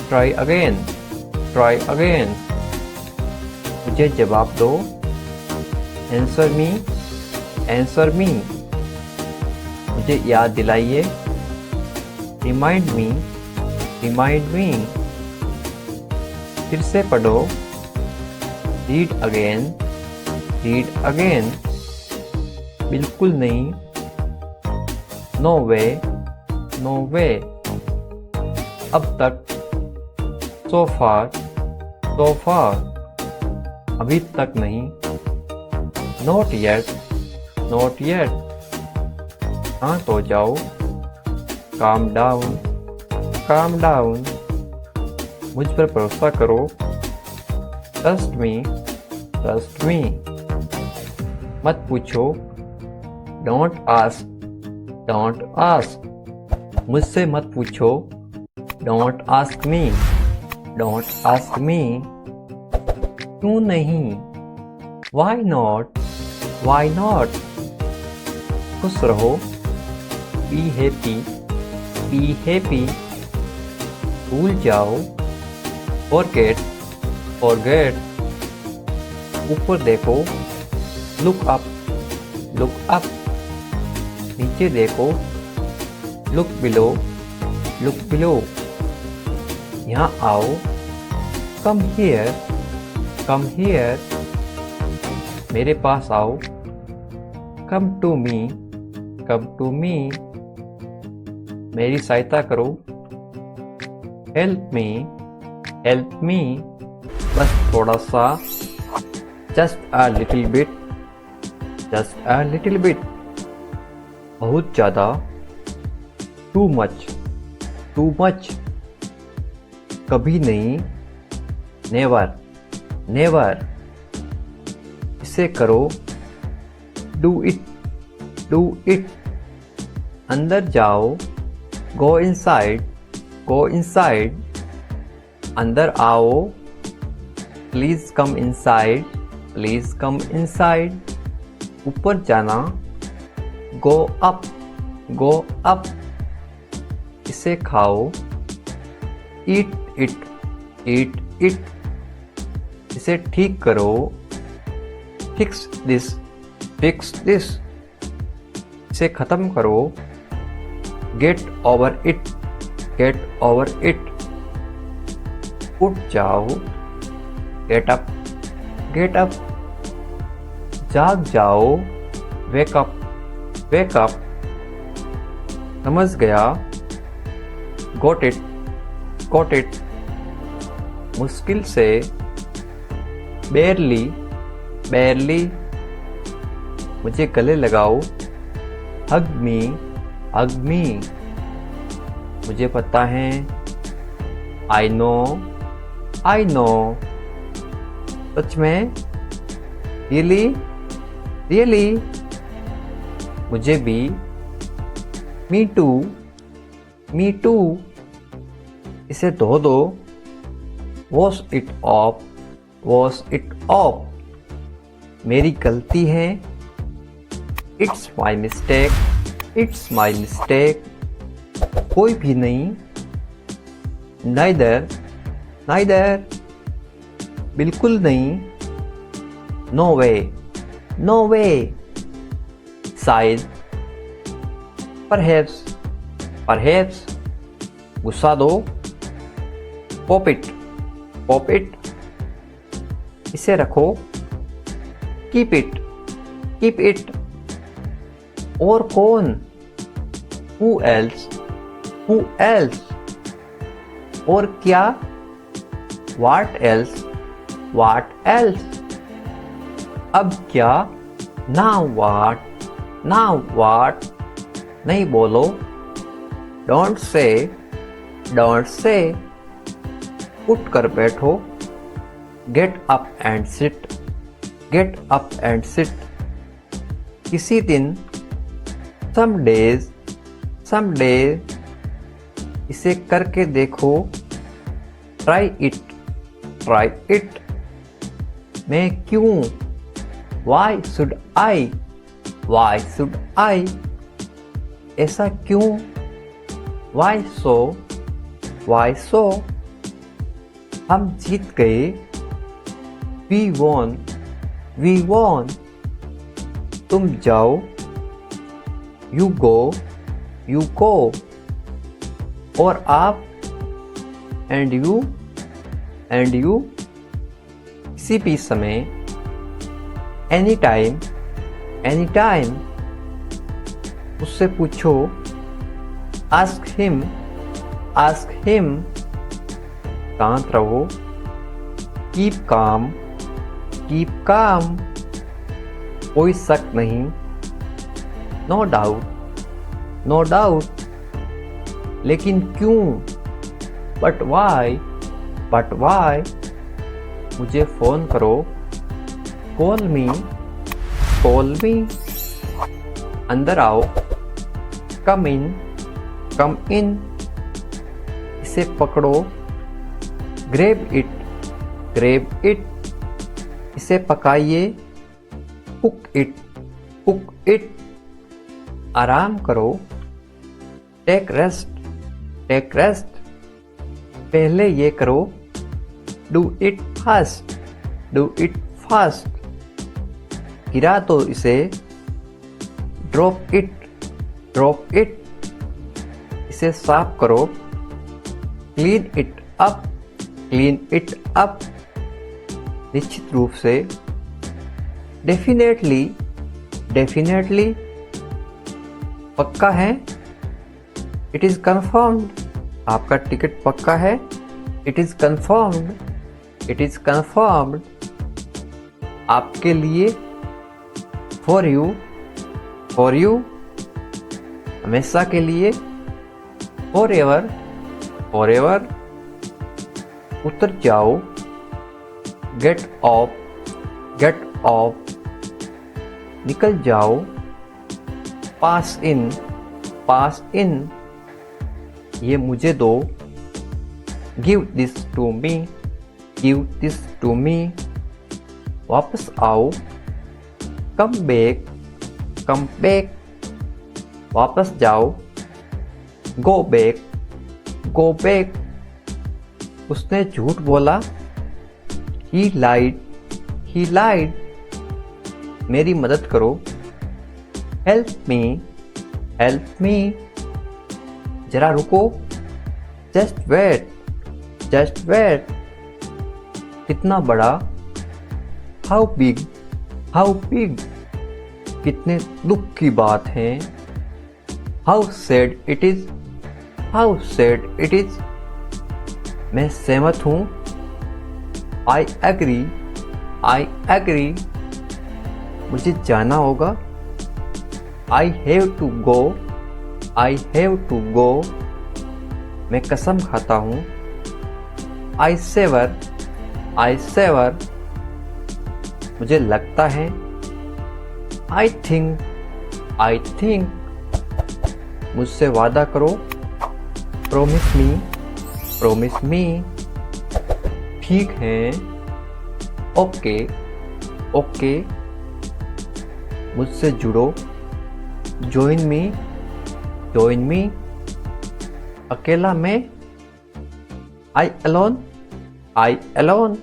ट्राई अगेन, ट्राई अगेन। मुझे जवाब दो, आंसर मी, आंसर मी। मुझे याद दिलाइए, रिमाइंड मी, रिमाइंड मी। फिर से पढ़ो, रीड अगेन, रीड अगेन। बिल्कुल नहीं, नो वे, नो वे। अब तक, so far, so far, अभी तक नहीं, not yet, not yet, शांत हो जाओ, calm down, calm down, मुझ पर भरोसा करो, trust me, trust me, मत पूछो, don't ask, don't ask, मुझसे मत पूछो, don't ask me, don't ask me, क्यों नहीं, why not, why not, खुश रहो, be happy, be happy, भूल जाओ, forget, forget, ऊपर देखो, look up, look up, नीचे देखो, look below, look below, यहाँ आओ, come here, come here, मेरे पास आओ, come to me, come to me, मेरी सहायता करो, help me, help me, बस थोड़ा सा, just a little bit, just a little bit, बहुत ज़्यादा, too much, too much, कभी नहीं, never, never, इसे करो, do it, do it, अंदर जाओ, go inside, go inside, अंदर आओ, please come inside, please come inside, ऊपर जाना, go up, go up, इसे खाओ, eat it, eat it, इसे ठीक करो, fix this, fix this, इसे खत्म करो, get over it, get over it, उठ जाओ, get up, get up, जाग जाओ, wake up, wake up, समझ गया, got it, got it, मुश्किल से, barely, barely, मुझे गले लगाओ, hug me, hug me, मुझे पता है, I know, I know, सच में, really, really, मुझे भी, me too, me too, इसे धो दो, wash it off, wash it off, मेरी गलती है, it's my mistake, it's my mistake, कोई भी नहीं, neither, neither, बिल्कुल नहीं, no way, no way, शायद, perhaps, perhaps, गुस्सा दो, pop it, pop it, इसे रखो, keep it, keep it, और कौन, who else, who else, और क्या, what else, what else, अब क्या, now what, now what, नहीं बोलो, don't say, don't say, उठ कर बैठो, get up and sit, get up and sit, किसी दिन, some days, इसे करके देखो, try it, try it, मैं क्यों, why should I, why should I, ऐसा क्यों, why so, why so, हम जीत गए, we won, we won, तुम जाओ, you go, you go, और आप, and you, and you, किसी भी समय, anytime, anytime, उससे पूछो, ask him, ask him. शांत रहो, keep calm, keep calm. कोई शक नहीं, no doubt, no doubt. लेकिन क्यों, but why, but why. मुझे फोन करो, call me, call me. अंदर आओ, come in, come in. इसे पकड़ो, grab it, grab it. इसे पकाइए, cook it, cook it. आराम करो, take rest, take rest. पहले ये करो, do it fast, do it fast. गिरा दो इसे, drop it, drop it. इसे साफ करो, clean it up, clean it up. निश्चित रूप से, definitely, definitely. पक्का है, it is confirmed. आपका टिकट पक्का है, it is confirmed, it is confirmed. आपके लिए, for you, for you. हमेशा के लिए, forever, forever. उतर जाओ, get off, get off. निकल जाओ, pass in, pass in. ये मुझे दो, give this to me, give this to me. वापस आओ, come back, come back. वापस जाओ, go back, go back. उसने झूठ बोला, he lied, he lied. मेरी मदद करो, help me, help me. जरा रुको, just wait, just wait. कितना बड़ा, how big, how big. कितने दुख की बात है, how sad it is, how sad it is. मैं सहमत हूँ, I agree, I agree. मुझे जाना होगा, I have to go, I have to go. मैं कसम खाता हूँ, I swear, I swear. मुझे लगता है, I think, I think. मुझसे वादा करो, promise me, promise me. ठीक है, ओके, ओके. मुझसे जुड़ो, join me, join me. अकेला मैं, I alone, I alone.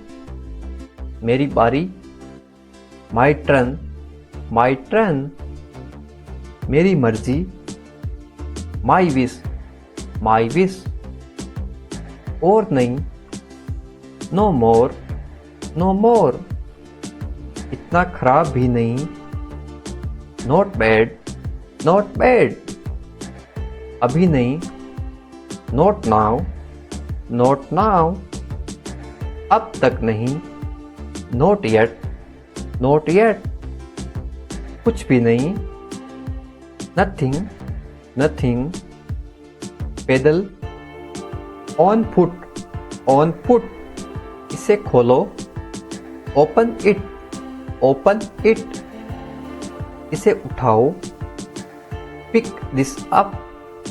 मेरी बारी, my turn, my turn. मेरी मर्जी, my wish, my wish. और नहीं, no more, no more. इतना खराब भी नहीं, not bad, not bad. अभी नहीं, not now, not now. अब तक नहीं, not yet, not yet. कुछ भी नहीं, nothing, nothing. पैदल, on foot, on foot. इसे खोलो, open it, open it. इसे उठाओ, pick this up,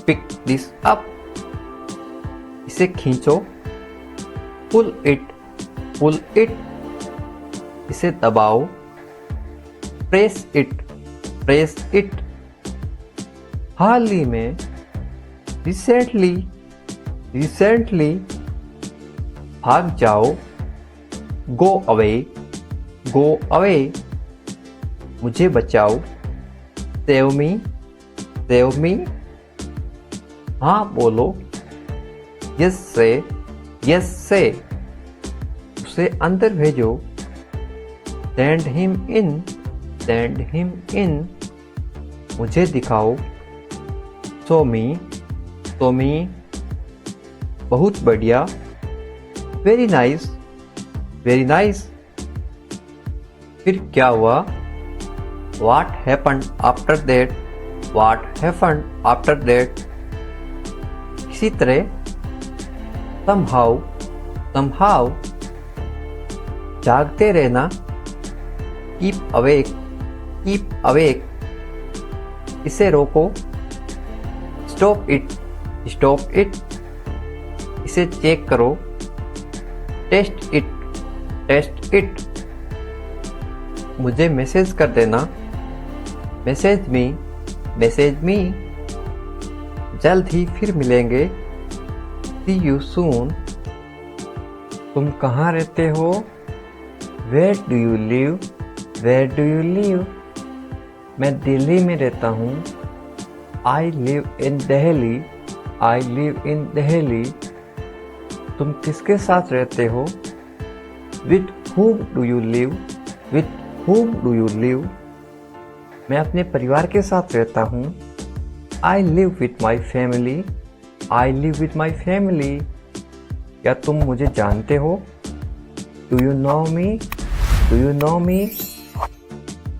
pick this up. इसे खींचो, pull it, pull it. इसे दबाओ, press it, press it. हाल ही में, recently, recently. भाग जाओ, go away, go away. मुझे बचाओ, save me, save me. हाँ बोलो, yes say, yes say. उसे अंदर भेजो, send him in, send him in. मुझे दिखाओ, show me, तो मी बहुत बढ़िया, वेरी नाइस, वेरी नाइस। फिर क्या हुआ? What happened after that? What happened after that? इसी तरह somehow, somehow, जागते रहना, keep awake, keep awake, इसे रोको, stop it, stop it, इसे चेक करो, टेस्ट इट, टेस्ट इट, मुझे मैसेज कर देना, मैसेज मी, मैसेज मी, जल्द ही फिर मिलेंगे, सी यू सून। तुम कहाँ रहते हो? Where do you live, where do you live, मैं दिल्ली में रहता हूँ, I live in Delhi, I live in Delhi. तुम किसके साथ रहते हो? With whom do you live, with whom do you live, मैं अपने परिवार के साथ रहता हूँ, I live with my family, I live with my family. क्या तुम मुझे जानते हो? Do you know me, do you know मी,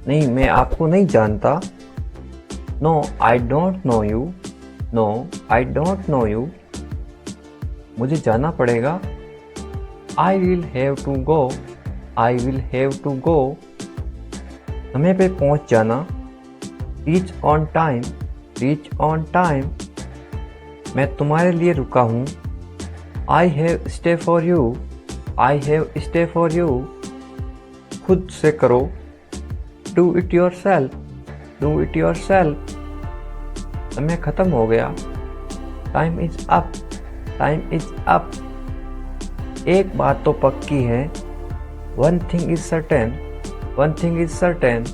नहीं मैं आपको नहीं जानता, no I don't know you, no I don't know you, मुझे जाना पड़ेगा, I will have to go, I will have to go, समय पे पहुंच जाना, reach on time, reach on time, मैं तुम्हारे लिए रुका हूँ, I have stay for you, I have stay for you, खुद से करो, do it yourself, do it yourself, समय खत्म हो गया, time is up, time is up, एक बात तो पक्की है, one thing is certain, one thing is certain,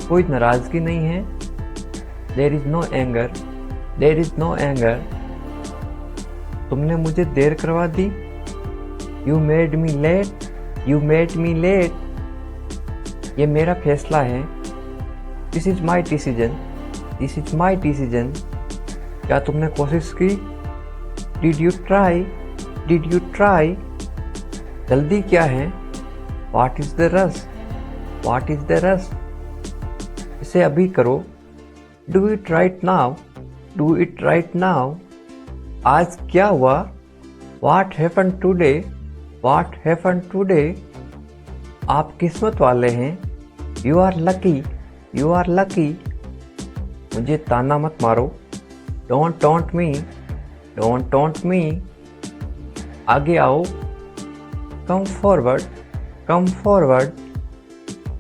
कोई नाराजगी नहीं है, there is no anger, there is no anger, तुमने मुझे देर करवा दी, you made me late, you made me late, ये मेरा फैसला है, this is my decision, this is my decision, क्या तुमने कोशिश की? Did you try, did you try, जल्दी क्या है? What is the rush, what is the rush, इसे अभी करो, do it right now, do it right now, आज क्या हुआ? What happen today, what happen today, आप किस्मत वाले हैं, you are lucky, you are lucky, मुझे ताना मत मारो, don't taunt me, don't taunt me, आगे आओ, कम फॉरवर्ड, कम फॉरवर्ड,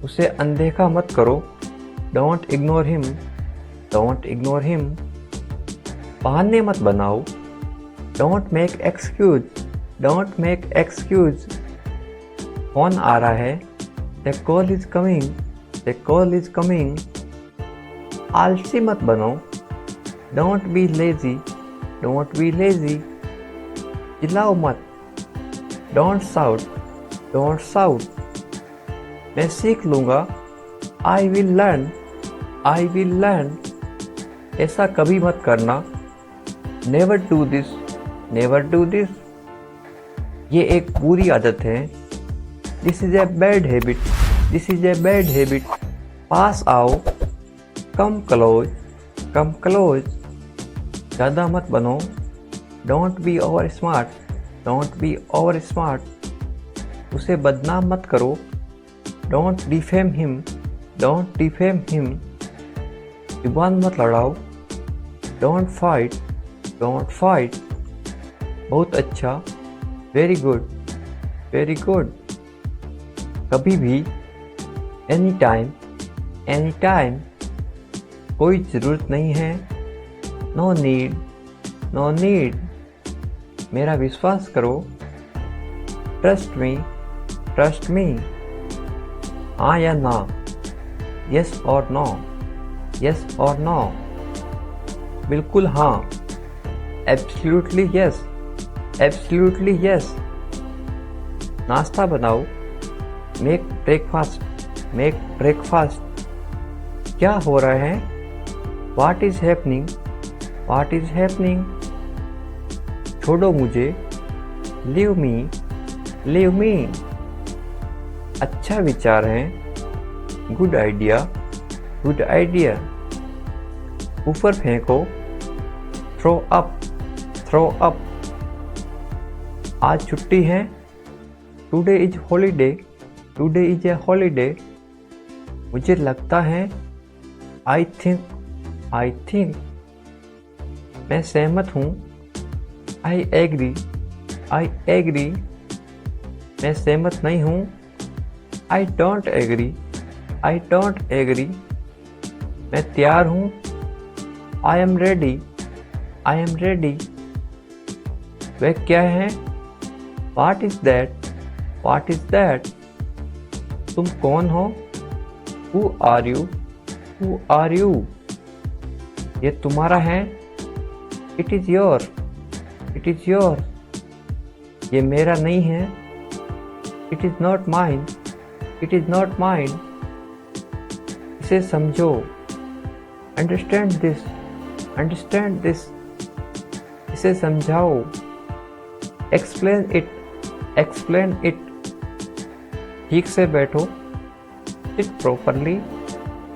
उसे अनदेखा मत करो, don't ignore him, don't ignore him, बहाने मत बनाओ, don't make excuse, don't make excuse, phone आ रहा है, the call is coming, the call is coming, आलसी मत बनो, don't be lazy, don't be lazy, चिल्लाओ मत, डोंट साउट, डोंट साउट, मैं सीख लूँगा, I will learn, I will learn, ऐसा कभी मत करना, never do this, never do this, ये एक बुरी आदत है, this is a bad habit, this is a bad habit, पास आओ, कम क्लोज, कम क्लोज, ज़्यादा मत बनो, don't be over smart, don't be over smart, उसे बदनाम मत करो, don't defame him, don't defame him, जुबान मत लड़ाओ, डोंट फाइट, डोंट फाइट, बहुत अच्छा, वेरी गुड, वेरी गुड, कभी भी, एनी टाइम, एनी टाइम, कोई ज़रूरत नहीं है, नो नीड, नो नीड, मेरा विश्वास करो, ट्रस्ट मी, ट्रस्ट मी, हाँ या ना, यस और नो, यस और नो, बिल्कुल हाँ, एब्सोल्युटली यस, एब्सोल्युटली यस, नाश्ता बनाओ, मेक ब्रेकफास्ट, मेक ब्रेकफास्ट, क्या हो रहा है? What is happening, what is happening? छोड़ो मुझे, लीव मी, लीव मी। अच्छा विचार है, गुड आइडिया, गुड आइडिया। ऊपर फेंको, थ्रो अप, थ्रो अप। आज छुट्टी है, today is holiday, today is a holiday. मुझे लगता है, आई थिंक, आई थिंक। मैं सहमत हूँ, आई एग्री, आई एग्री। मैं सहमत नहीं हूँ, I don't agree, I don't agree. मैं तैयार हूँ, I am ready, I am ready. वह क्या है? What is that, what is that. तुम कौन हो? Who are you, who are you. ये तुम्हारा है, it is your, it is your. ये मेरा नहीं है, it is not mine, it is not mine. इसे समझो, अंडरस्टैंड दिस, अंडरस्टैंड दिस। इसे समझाओ, एक्सप्लेन इट, एक्सप्लेन इट। ठीक से बैठो, सिट प्रॉपरली,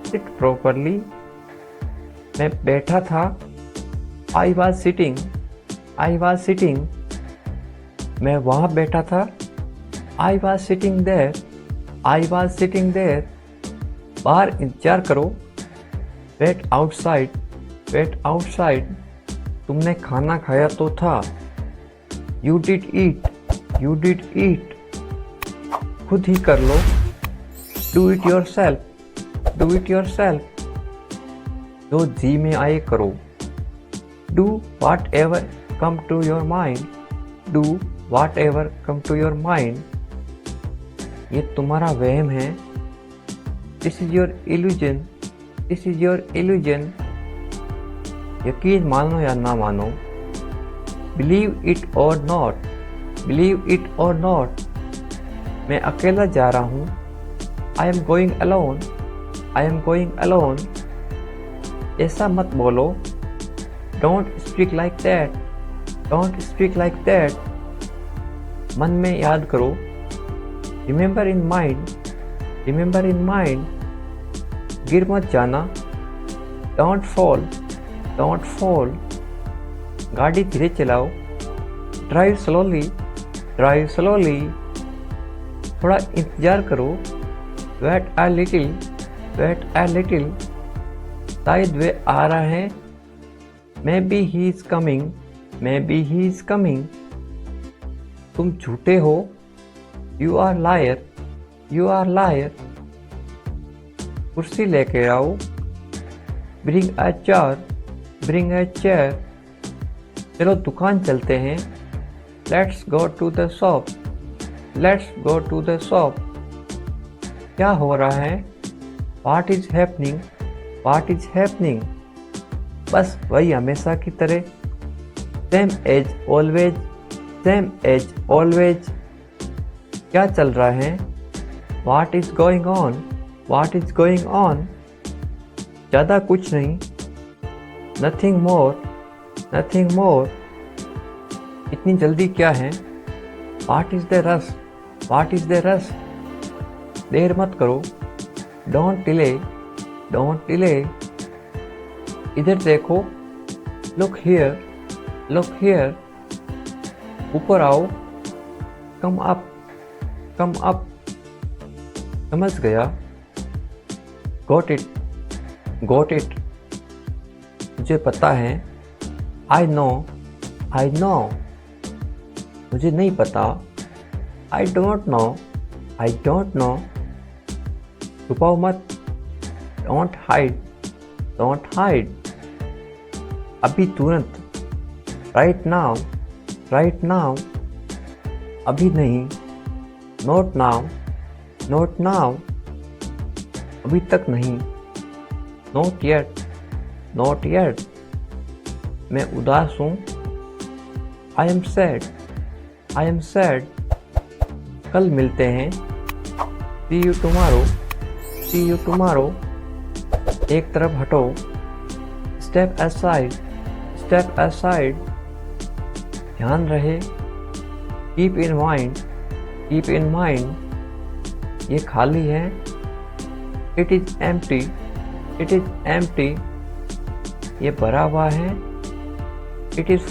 सिट प्रॉपरली। मैं बैठा था, I was sitting, I was sitting. मैं वहाँ बैठा था, I was sitting there, I was sitting there. बाहर इंतजार करो, वेट आउटसाइड, वेट आउटसाइड। तुमने खाना खाया तो था, you did eat, you did eat. खुद ही कर लो, do it yourself, do it yourself. जो जी में आए करो, do whatever come to your mind, do whatever come to your mind. ये तुम्हारा वहम है, this is your illusion, this is your illusion. यकीन मानो या ना मानो, believe it or not, believe it or not. मैं अकेला जा रहा हूँ, I am going alone, I am going alone. ऐसा मत बोलो, don't speak like that, don't speak like that. मन में याद करो, remember in mind, remember in mind. गिर मत जाना, डोंट फॉल, डोंट फॉल। गाड़ी धीरे चलाओ, ड्राइव स्लोली, ड्राइव स्लोली। थोड़ा इंतजार करो, wait a little, wait a little. शायद वे आ रहा है, maybe he is coming, maybe he is coming. तुम झूठे हो, you are liar, you are liar. कुर्सी लेके आओ, bring a chair, bring a chair. चलो दुकान चलते हैं, let's go to the shop, let's go to the shop. क्या हो रहा है? What is happening, what is happening. बस वही हमेशा की तरह, same as always, same as always. क्या चल रहा है? What is going on, what is going on. ज़्यादा कुछ नहीं, नथिंग मोर, नथिंग मोर। इतनी जल्दी क्या है? What is the rush, what is the rush. देर मत करो, डोंट डिले, डोंट डिले। इधर देखो, लुक हियर, लुक हियर। ऊपर आओ, कम अप, कम अप। समझ गया, गॉट इट, गॉट इट। मुझे पता है, आई नो, आई नो। मुझे नहीं पता, I don't know, I don't know. छुपाओ मत, डोंट हाइड, डोंट हाइड। अभी तुरंत, राइट नाउ, राइट नाउ। अभी नहीं, नॉट नाउ, नॉट नाउ। अभी तक नहीं, नॉट येट, नॉट येट। मैं उदास हूँ, I am sad, I am sad. कल मिलते हैं, see you tomorrow, see you tomorrow. एक तरफ हटो, स्टेप असाइड, स्टेप असाइड, ध्यान रहे, कीप इन माइंड, ये खाली है, इट इज एम्प्टी, ये भरा हुआ है, इट इज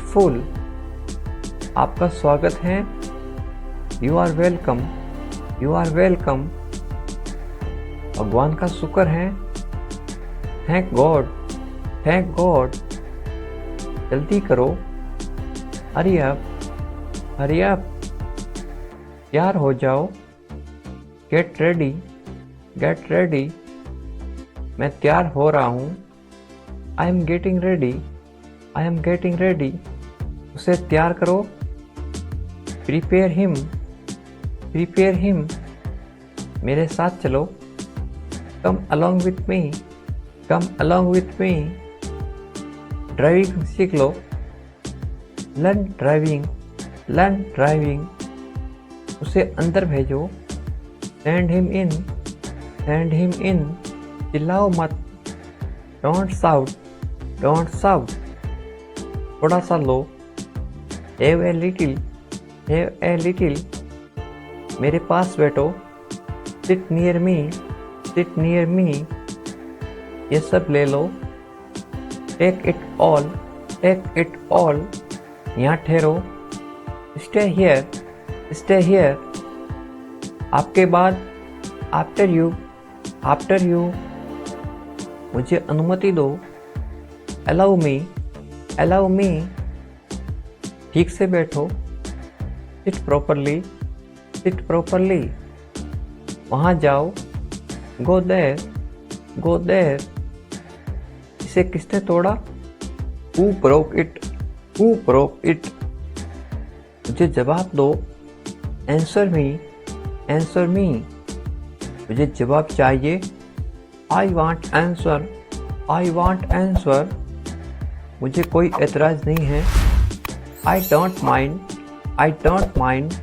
फुल, आपका स्वागत है, यू आर वेलकम, भगवान का शुक्र है, थैंक गॉड, जल्दी करो, हरी अप, तैयार हो जाओ, गेट रेडी, मैं तैयार हो रहा हूँ, आई एम गेटिंग रेडी, उसे तैयार करो, प्रिपेयर हिम, मेरे साथ चलो, come along with me, driving सीख लो, लर्न ड्राइविंग, उसे अंदर भेजो, सेंड हिम इन, चिल्लाओ मत, डोंट साउट, थोड़ा सा लो, हैव ए लिटिल, मेरे पास बैठो, सिट नियर मी, ये सब ले लो, टेक इट ऑल, यहाँ ठहरो, स्टे हियर, आपके बाद, आफ्टर यू, मुझे अनुमति दो, अलाउ मी, ठीक से बैठो, सिट प्रॉपरली, वहाँ जाओ, गो देयर, इसे किसने तोड़ा, हु ब्रोक इट, मुझे जवाब दो, आंसर मी, मुझे जवाब चाहिए, आई वांट आंसर, मुझे कोई एतराज नहीं है, आई डोंट माइंड,